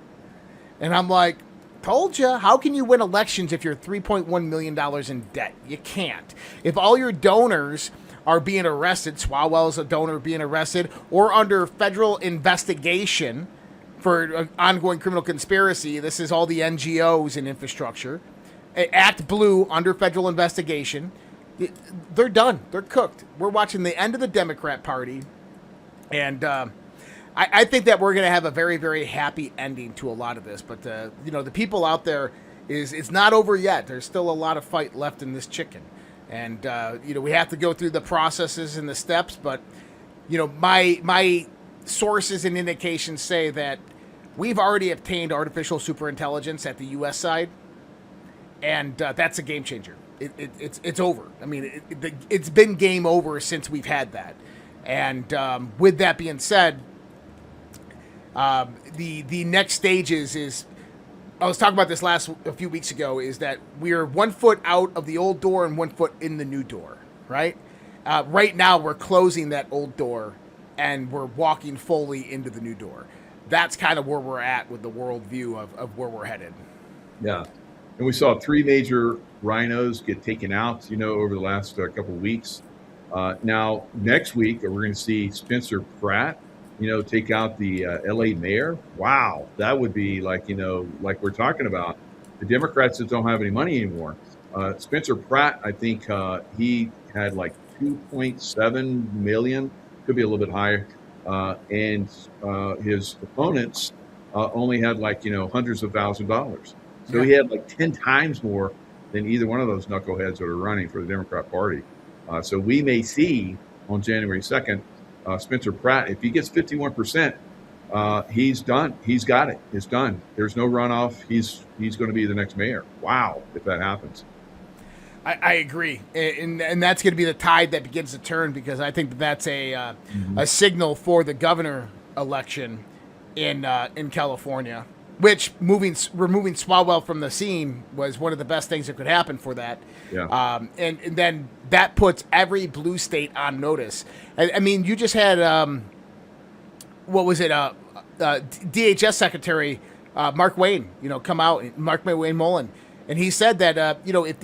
And I'm like, told you. How can you win elections if you're $3.1 million in debt? You can't. If all your donors are being arrested, Swalwell's a donor being arrested, or under federal investigation for ongoing criminal conspiracy, this is all the NGOs in infrastructure, Act Blue under federal investigation, they're done. They're cooked. We're watching the end of the Democrat Party, and I think that we're going to have a very, very happy ending to a lot of this. But the people out there it's not over yet. There's still a lot of fight left in this chicken, and we have to go through the processes and the steps. But my sources and indications say that we've already obtained artificial superintelligence at the U.S. side, and that's a game changer. It's over. I mean, it's been game over since we've had that. And with that being said, the next stages is, I was talking about this a few weeks ago, is that we're 1 foot out of the old door and 1 foot in the new door, right? Right now we're closing that old door and we're walking fully into the new door. That's kind of where we're at with the worldview of where we're headed. Yeah. And we saw 3 major rhinos get taken out, over the last couple of weeks. Now, next week, we're going to see Spencer Pratt, take out the LA mayor. Wow. That would be like we're talking about. The Democrats that don't have any money anymore. Spencer Pratt, I think he had like 2.7 million, could be a little bit higher. And his opponents only had like, hundreds of $1,000s. So he had like 10 times more than either one of those knuckleheads that are running for the Democrat Party. So we may see on January 2nd, Spencer Pratt, if he gets 51%, he's done. He's got it. It's done. There's no runoff. He's going to be the next mayor. Wow, if that happens. I agree, and that's going to be the tide that begins to turn, because I think that's a signal for the governor election in California. Which removing Swalwell from the scene was one of the best things that could happen for that. Yeah. And then that puts every blue state on notice. I mean, you just had what was it? DHS Secretary Mark Wayne, come out, Mark Wayne Mullen, and he said that if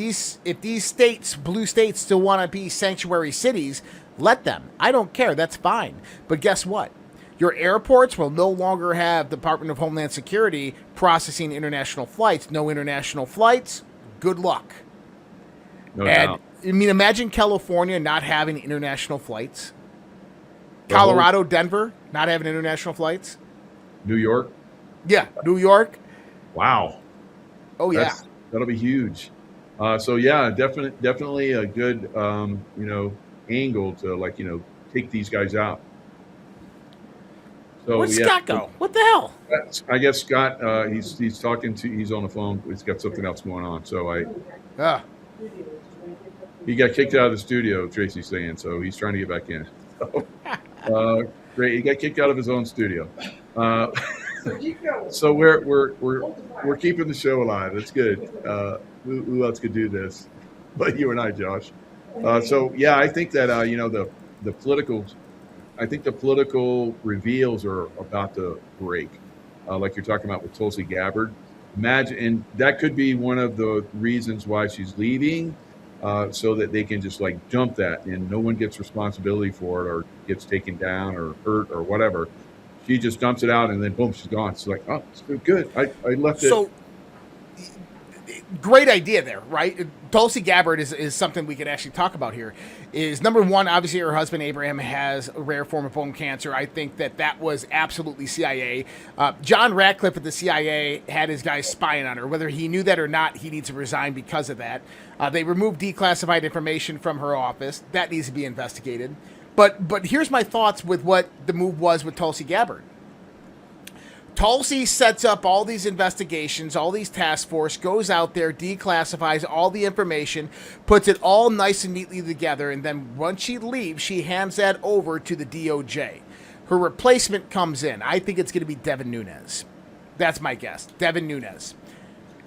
these states, blue states, still want to be sanctuary cities, let them. I don't care. That's fine. But guess what? Your airports will no longer have Department of Homeland Security processing international flights. No international flights. Good luck. No doubt. I mean, imagine California not having international flights. Colorado, Denver, not having international flights. New York. Yeah, New York. Wow, Oh yeah. that'll be huge. So yeah, definitely a good angle to take these guys out. So Where'd yeah, Scott go? What the hell? I guess Scott he's talking to he's on the phone. He's got something else going on. So Ah, he got kicked out of the studio. Tracy's saying so he's trying to get back in. Great, he got kicked out of his own studio. Uh, so we're keeping the show alive. That's good. Who else could do this? But you and I, Josh. So yeah, I think that the political, I think the political reveals are about to break, like you're talking about with Tulsi Gabbard. Imagine, and that could be one of the reasons why she's leaving, so that they can just like dump that, and no one gets responsibility for it or gets taken down or hurt or whatever. She just dumps it out, and then boom, she's gone. She's like, oh, it's good. I left it. so great idea there, right? Tulsi Gabbard is something we could actually talk about here. Is number one, obviously her husband Abraham has a rare form of bone cancer. I think that was absolutely CIA. John Ratcliffe at the CIA had his guys spying on her. Whether he knew that or not, he needs to resign because of that. They removed declassified information from her office. That needs to be investigated. But here's my thoughts with what the move was with Tulsi Gabbard. Tulsi sets up all these investigations, all these task force, goes out there, declassifies all the information, puts it all nice and neatly together, and then once she leaves, she hands that over to the DOJ. Her replacement comes in. I think it's going to be Devin Nunes. That's my guess. Devin Nunes.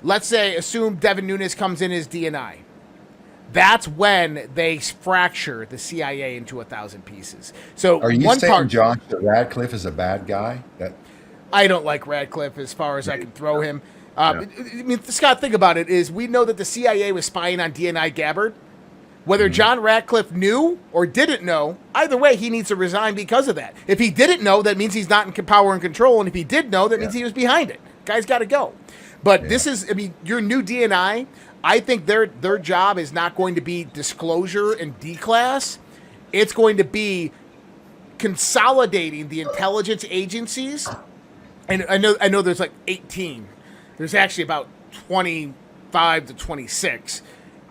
Let's say, assume Devin Nunes comes in as DNI. That's when they fracture the CIA into 1,000 pieces. So Are you one saying, part, Josh, that Radcliffe is a bad guy? That I don't like Radcliffe as far as I can throw him. I mean, Scott, think about it. Is we know that the CIA was spying on DNI Gabbard. Whether John Radcliffe knew or didn't know, either way, he needs to resign because of that. If he didn't know, that means he's not in power and control. And if he did know, that means he was behind it. Guy's got to go. But this is, I mean, your new DNI, I think their job is not going to be disclosure and declass. It's going to be consolidating the intelligence agencies. And I know there's like 18. There's actually about 25 to 26.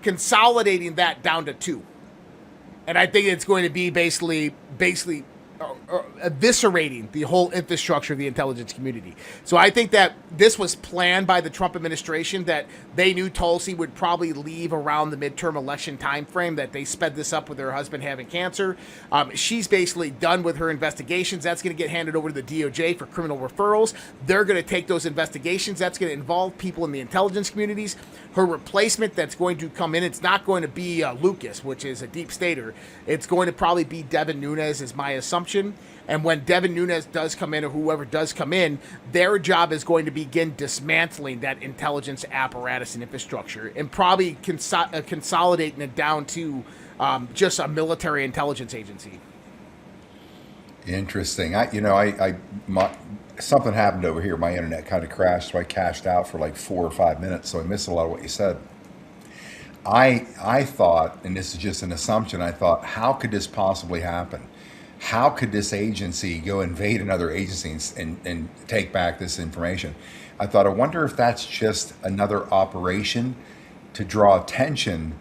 Consolidating that down to 2. And I think it's going to be basically eviscerating the whole infrastructure of the intelligence community. So I think that this was planned by the Trump administration, that they knew Tulsi would probably leave around the midterm election time frame, that they sped this up with her husband having cancer. She's basically done with her investigations. That's going to get handed over to the DOJ for criminal referrals. They're going to take those investigations. That's going to involve people in the intelligence communities. Her replacement that's going to come in, it's not going to be Lucas, which is a deep stater. It's going to probably be Devin Nunes, is my assumption. And when Devin Nunes does come in, or whoever does come in, their job is going to begin dismantling that intelligence apparatus and infrastructure, and probably consolidating it down to just a military intelligence agency. interesting. Something happened over here. My internet kind of crashed, so I cashed out for like 4 or 5 minutes. So I missed a lot of what you said. I thought, and this is just an assumption, I thought, how could this possibly happen? How could this agency go invade another agency and take back this information? I thought, I wonder if that's just another operation to draw attention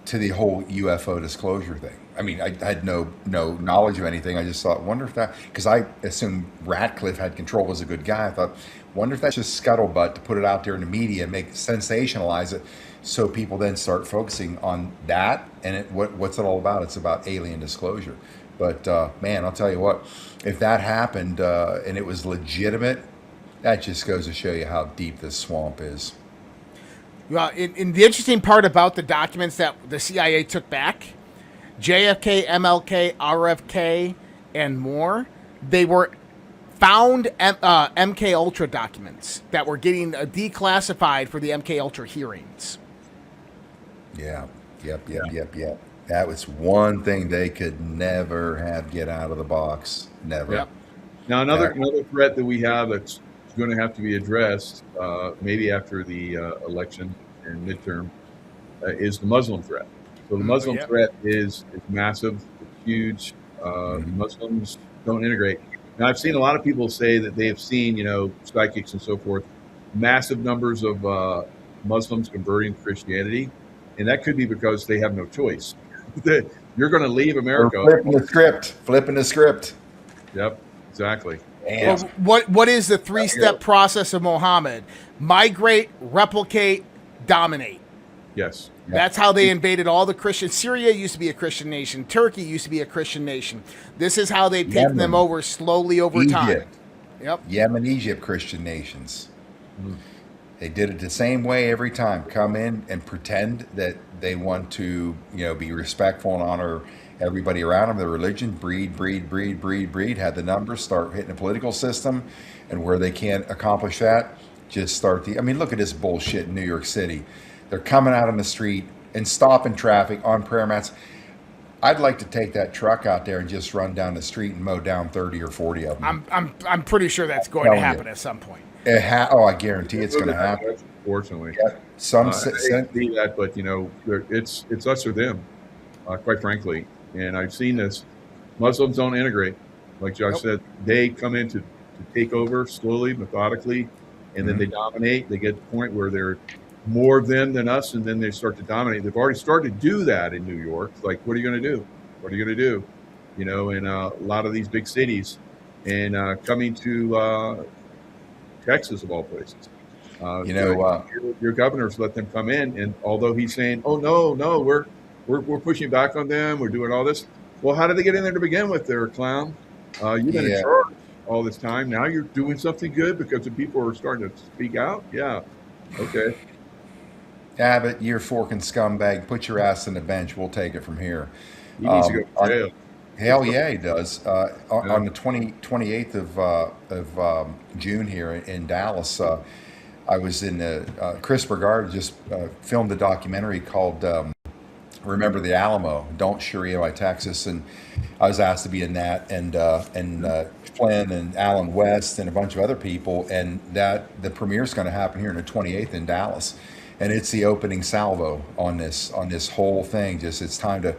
to the whole UFO disclosure thing. I mean, I had no knowledge of anything. I just thought, wonder if that, because I assumed Radcliffe had control, was a good guy. I thought, wonder if that's just scuttlebutt to put it out there in the media and sensationalize it, so people then start focusing on that. And what's it all about? It's about alien disclosure. But man, I'll tell you what, if that happened and it was legitimate, that just goes to show you how deep this swamp is. Well, in the interesting part about the documents that the CIA took back, JFK, MLK, RFK, and more, they were found MK Ultra documents that were getting declassified for the MK Ultra hearings. Yeah. Yep. That was one thing they could never have get out of the box. Never. Yep. Now another threat that we have that's going to have to be addressed, maybe after the election and midterm, is the Muslim threat. So the Muslim threat is massive, it's huge. Muslims don't integrate. Now, I've seen a lot of people say that they have seen, psychics and so forth, massive numbers of Muslims converting to Christianity, and that could be because they have no choice. You're going to leave Or America. flipping the script. Yep, exactly. Damn. Well, what is the three-step process of Muhammad? Migrate, replicate, dominate. Yes. That's how they invaded all the Christians. Syria used to be a Christian nation. Turkey used to be a Christian nation. This is how they've taken them over slowly over time. Egypt. Yep. Yemen, Egypt, Christian nations. Mm. They did it the same way every time. Come in and pretend that they want to, be respectful and honor everybody around them, their religion, breed, had the numbers, start hitting the political system, and where they can't accomplish that, just start look at this bullshit in New York City. They're coming out on the street and stopping traffic on prayer mats. I'd like to take that truck out there and just run down the street and mow down 30 or 40 of them. I'm pretty sure that's going to happen at some point. I guarantee it's going to happen. Unfortunately, yeah. I see that, but it's us or them, quite frankly. And I've seen this. Muslims don't integrate, like Josh said. They come in to take over slowly, methodically, and then they dominate. They get to the point where they're more of them than us, and then they start to dominate. They've already started to do that in New York. Like, what are you going to do? What are you going to do? In a lot of these big cities, and coming to Texas of all places. Your governor's let them come in, and although he's saying, "Oh no, we're pushing back on them, we're doing all this." Well, how did they get in there to begin with? They're a clown. You've been in charge all this time. Now you're doing something good because the people are starting to speak out. Yeah, okay. Abbott, you're forking scumbag. Put your ass in the bench. We'll take it from here. He needs to go to jail. Hell yeah, he does. On the 28th of June here in Dallas, I was in Chris Bergard just filmed a documentary called Remember the Alamo, Don't Sharia, Texas, and I was asked to be in that, and Flynn and Alan West and a bunch of other people, and that the premiere is going to happen here on the 28th in Dallas, and it's the opening salvo on this whole thing. Just it's time to,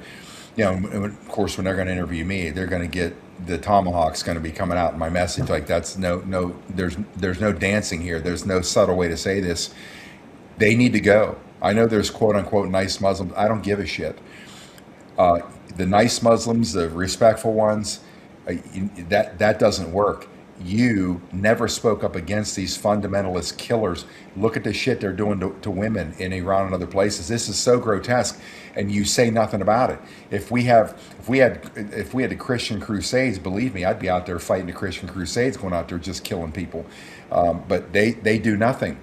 of course, when they're going to interview me, they're going to get the tomahawk's going to be coming out in my message. Like that's there's no dancing here. There's no subtle way to say this. They need to go. I know there's quote unquote nice Muslims. I don't give a shit. The nice Muslims, the respectful ones, that doesn't work. You never spoke up against these fundamentalist killers. Look at the shit they're doing to women in Iran and other places. This is so grotesque, and you say nothing about it. If we had the Christian Crusades, believe me, I'd be out there fighting the Christian Crusades, going out there just killing people. But they do nothing,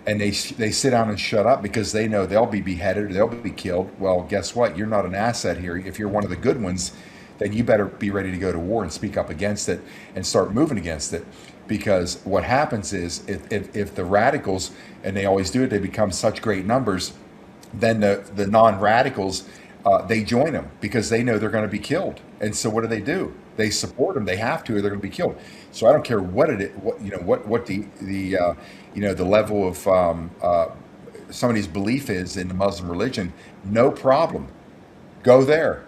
and they sit down and shut up because they know they'll be beheaded or they'll be killed. Well, guess what? You're not an asset here. If you're one of the good ones, then you better be ready to go to war and speak up against it and start moving against it. Because what happens is if the radicals, and they always do it, they become such great numbers, then the non-radicals, they join them because they know they're going to be killed. And so what do? They support them. They have to, or they're going to be killed. So I don't care what it is, what the level of somebody's belief is in the Muslim religion. No problem. Go there.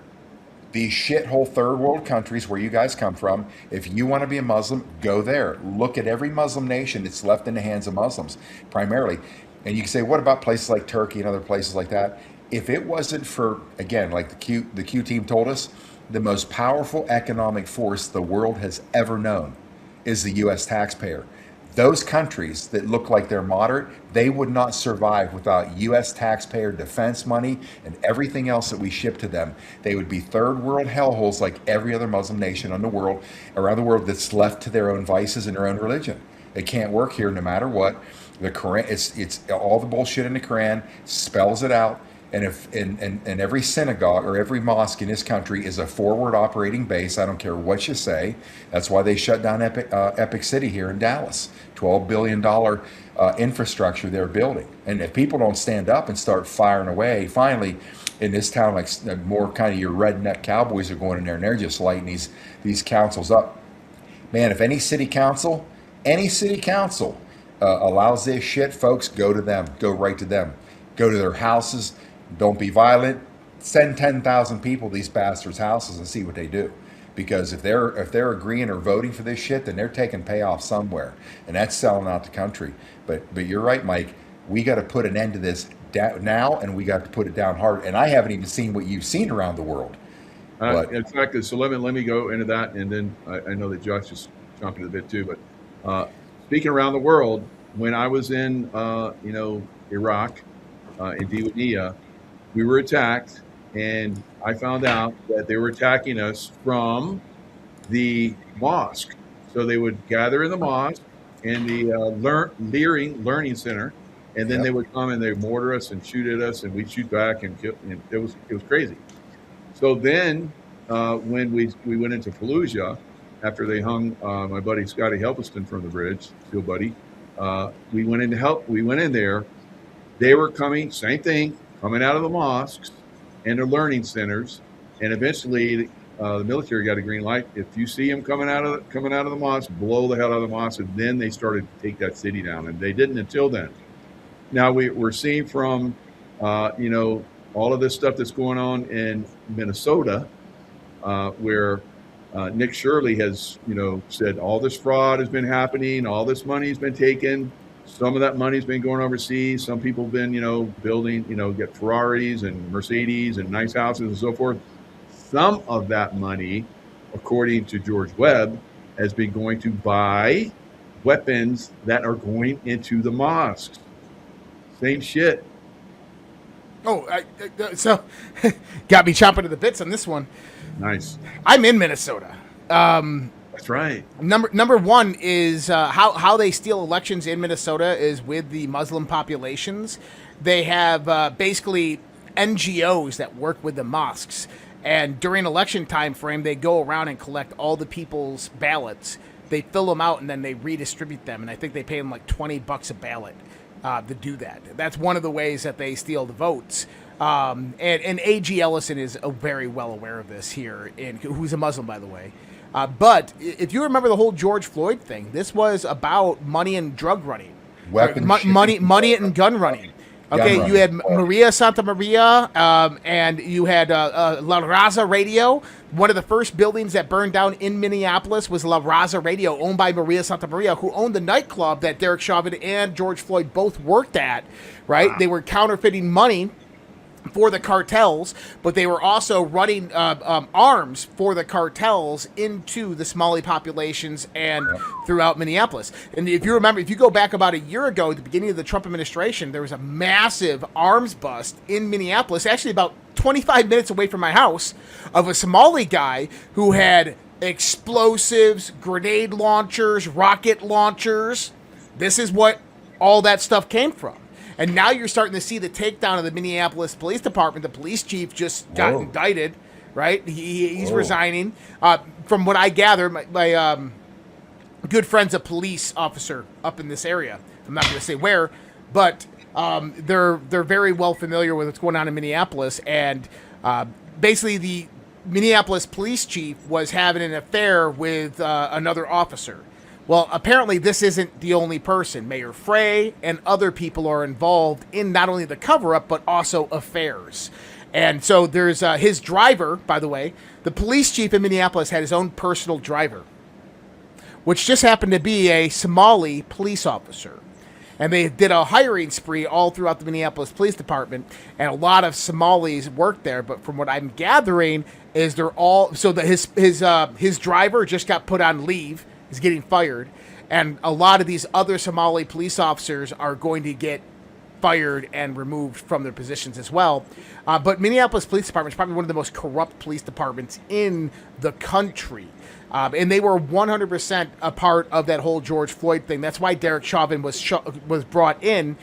These shithole third world countries where you guys come from, if you want to be a Muslim, go there. Look at every Muslim nation. It's left in the hands of Muslims primarily. And you can say, what about places like Turkey and other places like that? If it wasn't for, again, like the Q team told us, the most powerful economic force the world has ever known is the U.S. taxpayer. Those countries that look like they're moderate, they would not survive without U.S. taxpayer defense money and everything else that we ship to them. They would be third world hellholes like every other Muslim nation around the world that's left to their own vices and their own religion. It can't work here no matter what. The Quran, it's all the bullshit in the Quran spells it out. And if every synagogue or every mosque in this country is a forward operating base, I don't care what you say. That's why they shut down Epic City here in Dallas. $12 billion infrastructure they're building. And if people don't stand up and start firing away, finally, in this town, like more kind of your redneck cowboys are going in there and they're just lighting these councils up. Man, if any city council allows this shit, folks, go to them. Go right to them. Go to their houses. Don't be violent. Send 10,000 people to these bastards' houses and see what they do. because if they're agreeing or voting for this shit, then they're taking payoff somewhere, and that's selling out the country. But you're right, Mike. We got to put an end to this now, and we got to put it down hard. And I haven't even seen what you've seen around the world. But In fact, so let me go into that, and then I know that Josh is chomping a bit too. But speaking around the world, when I was in Iraq, in Diwania, we were attacked, and I found out that they were attacking us from the mosque. So they would gather in the mosque in the learning center, and then Yep. they would come and they mortar us and shoot at us, and we'd shoot back and kill. And it was crazy. So then, when we went into Fallujah, after they hung my buddy Scotty Helpeston from the bridge, Steel Buddy, we went in to help. We went in there. They were coming, same thing, coming out of the mosques and the learning centers, and eventually the military got a green light. If you see them coming out of the mosque, blow the hell out of the mosque, and then they started to take that city down, and they didn't until then. Now we're seeing from all of this stuff that's going on in Minnesota, where Nick Shirley has, said all this fraud has been happening, all this money has been taken. Some of that money's been going overseas. Some people have been, building, get Ferraris and Mercedes and nice houses and so forth. Some of that money, according to George Webb, has been going to buy weapons that are going into the mosques. Same shit. Oh, so got me chomping to the bits on this one. Nice. I'm in Minnesota. That's right. Number one is how they steal elections in Minnesota is with the Muslim populations. They have basically NGOs that work with the mosques, and during election time frame, they go around and collect all the people's ballots. They fill them out and then they redistribute them, and I think they pay them like $20 a ballot to do that. That's one of the ways that they steal the votes. And A.G. Ellison is very well aware of this here, who's a Muslim, by the way. But if you remember the whole George Floyd thing, this was about money and drug running, money and gun running. Okay, you had Maria Santa Maria, and you had La Raza Radio. One of the first buildings that burned down in Minneapolis was La Raza Radio, owned by Maria Santa Maria, who owned the nightclub that Derek Chauvin and George Floyd both worked at. Right, They were counterfeiting money for the cartels, but they were also running arms for the cartels into the Somali populations and throughout Minneapolis. And if you remember, if you go back about a year ago, at the beginning of the Trump administration, there was a massive arms bust in Minneapolis, actually about 25 minutes away from my house, of a Somali guy who had explosives, grenade launchers, rocket launchers. This is what all that stuff came from. And now you're starting to see the takedown of the Minneapolis Police Department. The police chief just got indicted, right? He's resigning. From what I gather, my good friend's a police officer up in this area. I'm not going to say where, but they're very well familiar with what's going on in Minneapolis. And basically, the Minneapolis police chief was having an affair with another officer. Well, apparently this isn't the only person. Mayor Frey and other people are involved in not only the cover-up, but also affairs. And so there's his driver, by the way. The police chief in Minneapolis had his own personal driver, which just happened to be a Somali police officer. And they did a hiring spree all throughout the Minneapolis Police Department, and a lot of Somalis worked there. But from what I'm gathering, is they're all so that his driver just got put on leave. Is getting fired, and a lot of these other Somali police officers are going to get fired and removed from their positions as well. But Minneapolis Police Department is probably one of the most corrupt police departments in the country. And they were 100% a part of that whole George Floyd thing. That's why Derek Chauvin was brought in,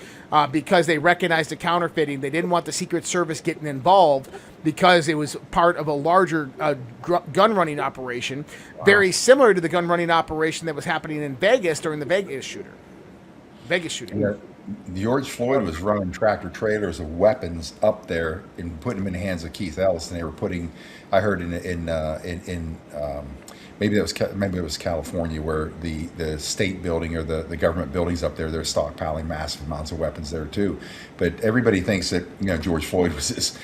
because they recognized the counterfeiting. They didn't want the Secret Service getting involved because it was part of a larger gun running operation, very similar to the gun running operation that was happening in Vegas during the Vegas shooting. Yeah. George Floyd was running tractor trailers of weapons up there and putting them in the hands of Keith Ellis, and they were putting. I heard in maybe it was California, where the state building or the government buildings up there, they're stockpiling massive amounts of weapons there too. But everybody thinks that George Floyd was this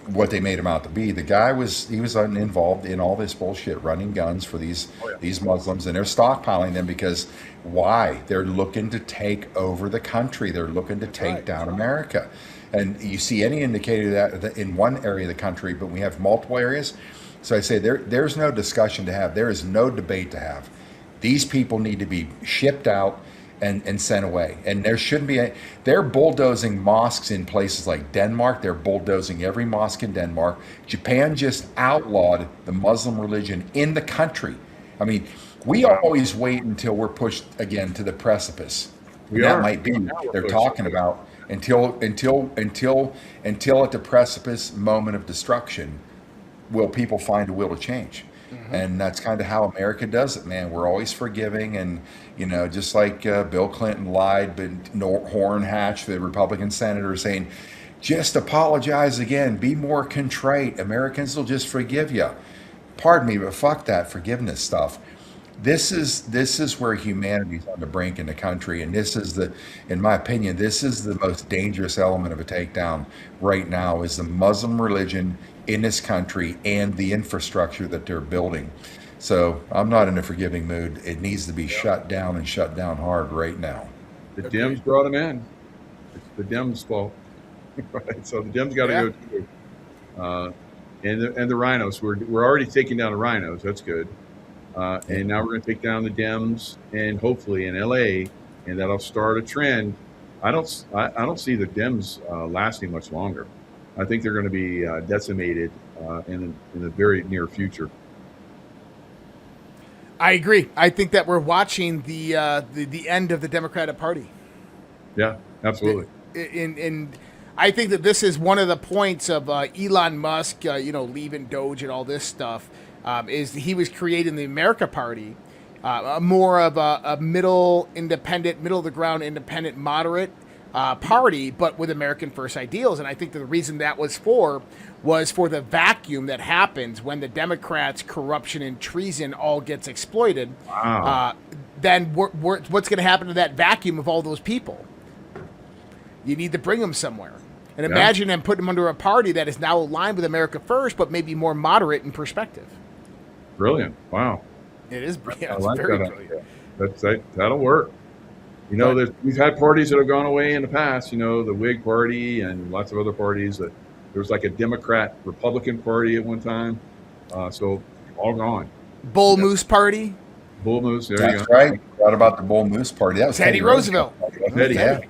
what they made him out to be. The guy was involved in all this bullshit, running guns for these Muslims, and they're stockpiling them because why? They're looking to take over the country. They're looking to take down America. And you see any indicator that in one area of the country, but we have multiple areas. So I say there's no discussion to have. There is no debate to have. These people need to be shipped out and sent away. And there shouldn't be they're bulldozing mosques in places like Denmark. They're bulldozing every mosque in Denmark. Japan just outlawed the Muslim religion in the country. I mean, we always wait until we're pushed again to the precipice. That might be they're talking about until at the precipice moment of destruction will people find a will to change. And that's kind of how America does it, man. We're always forgiving, and just like Bill Clinton lied, but Hornhatch, the Republican senator, saying, just apologize again, be more contrite. Americans will just forgive you. Pardon me, but fuck that forgiveness stuff. This is where humanity's on the brink in the country, and in my opinion, this is the most dangerous element of a takedown right now is the Muslim religion in this country and the infrastructure that they're building. So I'm not in a forgiving mood. It needs to be shut down and shut down hard right now. The Dems brought him in. It's the Dems' fault. Right? So the Dems got to go too. And the rhinos. We're already taking down the rhinos. That's good. And now we're going to take down the Dems, and hopefully in LA, and that'll start a trend. I don't see the Dems lasting much longer. I think they're going to be decimated in the very near future. I agree. I think that we're watching the end of the Democratic Party. Yeah, absolutely. And I think that this is one of the points of Elon Musk, leaving Doge and all this stuff. Is he was creating the America Party, more of a middle of the ground, independent, moderate party, but with American first ideals. And I think that the reason that was for the vacuum that happens when the Democrats' corruption and treason all gets exploited. Wow. Then what's going to happen to that vacuum of all those people? You need to bring them somewhere. And imagine them putting them under a party that is now aligned with America First, but maybe more moderate in perspective. Brilliant. Wow. It is I brilliant. like Very that brilliant. idea. That'll work. We've had parties that have gone away in the past, the Whig Party and lots of other parties. There was like a Democrat-Republican Party at one time. So all gone. Bull Moose Party. Bull Moose, there you That's go. right. Forgot about the Bull Moose Party. That was Teddy Roosevelt. Teddy. Yeah.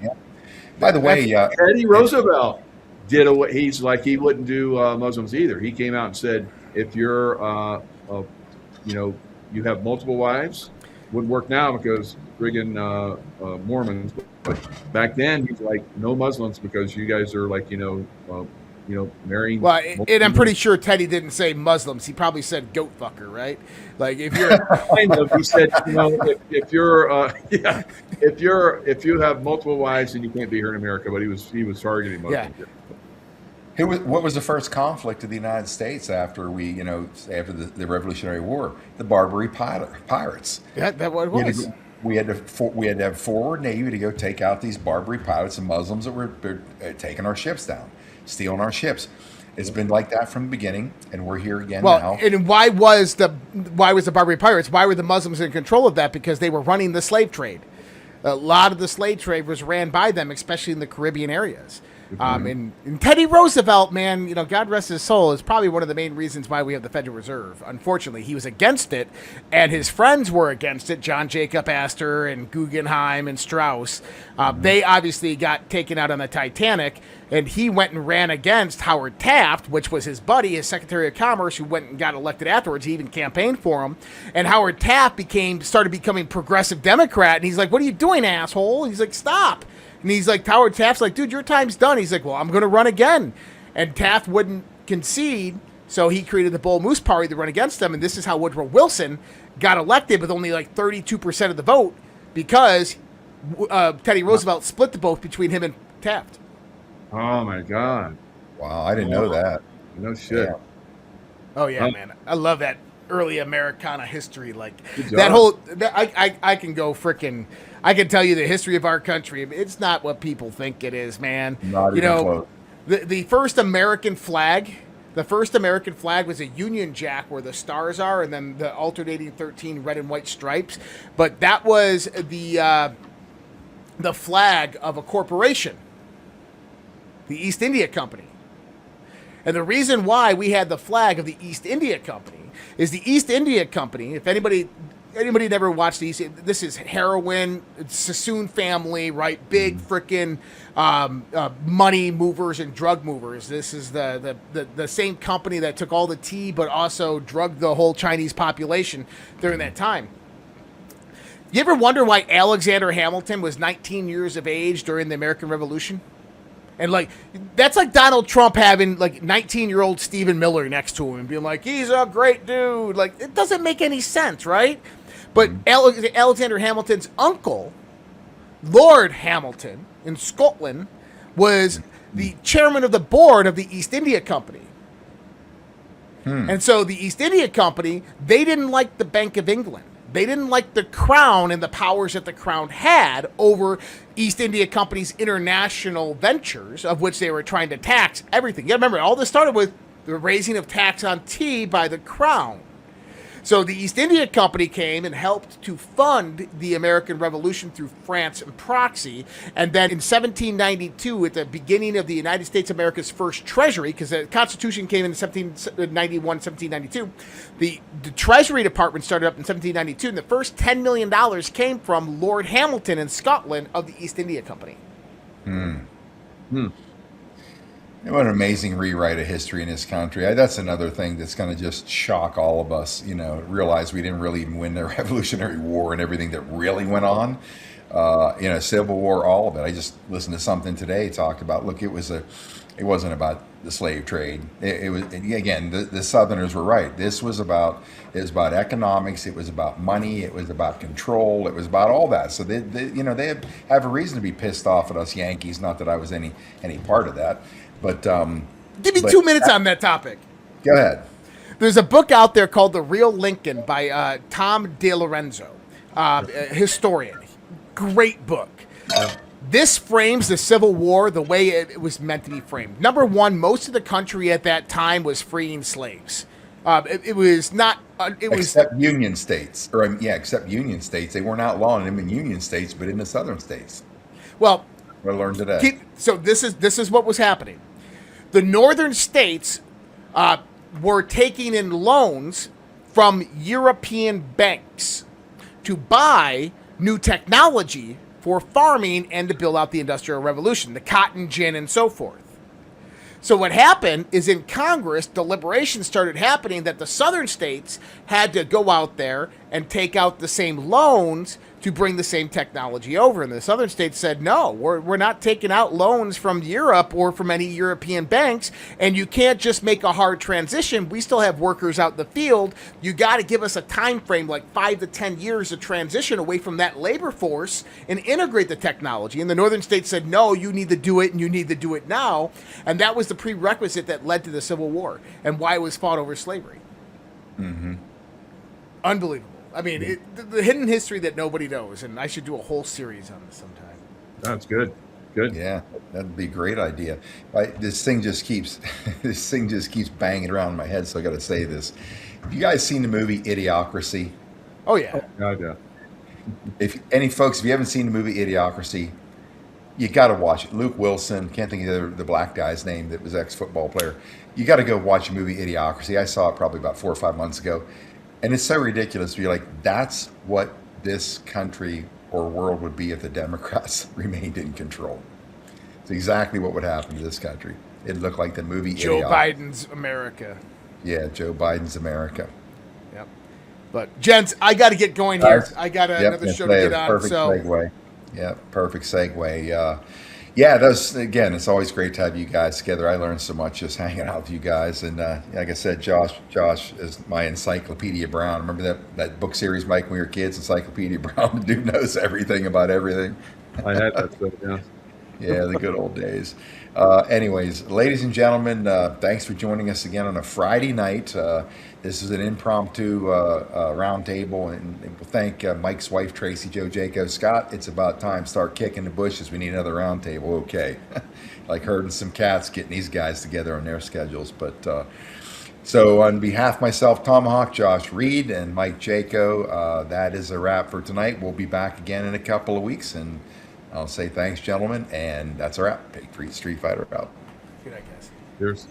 By the way, Teddy Roosevelt did he's like he wouldn't do Muslims either. He came out and said, if you're, you have multiple wives, wouldn't work now because friggin' Mormons. But back then, he's like, no Muslims because you guys are like, marrying. Well, and I'm pretty sure Teddy didn't say Muslims. He probably said goat fucker, right? Like if you're kind of, he said, if you have multiple wives, then you can't be here in America. But he was targeting Muslims. Yeah. What was the first conflict of the United States after after the Revolutionary War? The Barbary pirates. Yeah, that what it was. We had to have forward navy to go take out these Barbary pirates and Muslims that were taking our ships down, stealing our ships. It's been like that from the beginning, and we're here again now. And why was the Barbary pirates? Why were the Muslims in control of that? Because they were running the slave trade. A lot of the slave trade was ran by them, especially in the Caribbean areas. And Teddy Roosevelt, man, God rest his soul, is probably one of the main reasons why we have the Federal Reserve. Unfortunately, he was against it, and his friends were against it. John Jacob Astor and Guggenheim and Strauss. They obviously got taken out on the Titanic, and he went and ran against Howard Taft, which was his buddy, his Secretary of Commerce, who went and got elected afterwards. He even campaigned for him. And Howard Taft started becoming progressive Democrat, and he's like, "What are you doing, asshole?" He's like, "Stop." And he's like, Howard Taft's like, "Dude, your time's done." He's like, "Well, I'm going to run again." And Taft wouldn't concede, so he created the Bull Moose Party to run against them. And this is how Woodrow Wilson got elected with only like 32% of the vote because Teddy Roosevelt split the vote between him and Taft. Oh, my God. Wow, I didn't know that. No shit. Yeah. Oh, yeah, man. I love that early Americana history. Like, Good job. I can go frickin'... I can tell you the history of our country. It's not what people think it is, man. Not even close. The first American flag. The first American flag was a Union Jack where the stars are, and then the alternating 13 red and white stripes. But that was the flag of a corporation, the East India Company. And the reason why we had the flag of the East India Company is the East India Company. If anybody never watched these, this is heroin, Sassoon family, right? Big frickin' money movers and drug movers. This is the same company that took all the tea, but also drugged the whole Chinese population during that time. You ever wonder why Alexander Hamilton was 19 years of age during the American Revolution? And like, that's like Donald Trump having like 19-year-old Stephen Miller next to him and being like, he's a great dude. Like, it doesn't make any sense, right? But Alexander Hamilton's uncle, Lord Hamilton in Scotland, was the chairman of the board of the East India Company. And so the East India Company, they didn't like the Bank of England. They didn't like the crown and the powers that the crown had over East India Company's international ventures, of which they were trying to tax everything. You remember, all this started with the raising of tax on tea by the crown. So the East India Company came and helped to fund the American Revolution through France and proxy. And then in 1792, at the beginning of the United States of America's first treasury, because the Constitution came in 1791, 1792, the Treasury Department started up in 1792, and the first $10 million came from Lord Hamilton in Scotland of the East India Company. What an amazing rewrite of history in this country. That's another thing that's going to just shock all of us, realize we didn't really even win the Revolutionary War and everything that really went on. Civil War, all of it. I just listened to something today talk about, look, it wasn't about the slave trade. It was, again, the Southerners were right. It was about economics. It was about money. It was about control. It was about all that. So they have a reason to be pissed off at us Yankees. Not that I was any part of that. But give me 2 minutes on that topic. Go ahead. There's a book out there called The Real Lincoln by Tom DeLorenzo, a historian. Great book. This frames the Civil War the way it was meant to be framed. Number one, most of the country at that time was freeing slaves. It was not. Except Union states, except Union states. They weren't outlawing them in Union states, but in the Southern states. Well, I learned today. So this is what was happening. The northern states were taking in loans from European banks to buy new technology for farming and to build out the Industrial Revolution, the cotton gin and so forth. So what happened is in Congress, deliberations started happening that the southern states had to go out there and take out the same loans to bring the same technology over. And the southern states said, no, we're not taking out loans from Europe or from any European banks, and you can't just make a hard transition. We still have workers out in the field. You got to give us a time frame, like 5 to 10 years of transition away from that labor force and integrate the technology. And the northern states said, no, you need to do it, and you need to do it now. And that was the prerequisite that led to the Civil War and why it was fought over slavery. Unbelievable. I mean, the hidden history that nobody knows, and I should do a whole series on this sometime. That's good. Good. Yeah, that'd be a great idea. This thing just keeps banging around in my head, so I got to say this. Have you guys seen the movie Idiocracy? Oh yeah. Yeah. If you haven't seen the movie Idiocracy, you got to watch it. Luke Wilson, can't think of the black guy's name that was ex-football player. You got to go watch the movie Idiocracy. I saw it probably about 4 or 5 months ago. And it's so ridiculous. You're like, that's what this country or world would be if the Democrats remained in control. It's exactly what would happen to this country. It'd look like the movie Joe Idiocracy. Biden's America. Yeah, Joe Biden's America. Yep. But, gents, I got to get going here. I got another show to get on. Perfect segue. Yeah, perfect segue. It's always great to have you guys together. I learned so much just hanging out with you guys. And like I said, Josh is my Encyclopedia Brown. Remember that book series, Mike, when we were kids, Encyclopedia Brown? The dude knows everything about everything. I had that stuff, yeah. Yeah, the good old days. Anyways, ladies and gentlemen, thanks for joining us again on a Friday night. This is an impromptu roundtable, and we'll thank Mike's wife, Tracy, Joe, Jaco, Scott. It's about time to start kicking the bushes. We need another roundtable. Okay. like herding some cats, getting these guys together on their schedules. But so on behalf of myself, Tomahawk, Josh Reed, and Mike Jaco, that is a wrap for tonight. We'll be back again in a couple of weeks, and I'll say thanks, gentlemen, and that's a wrap. Big Street Fighter out. Good night, guys. Cheers.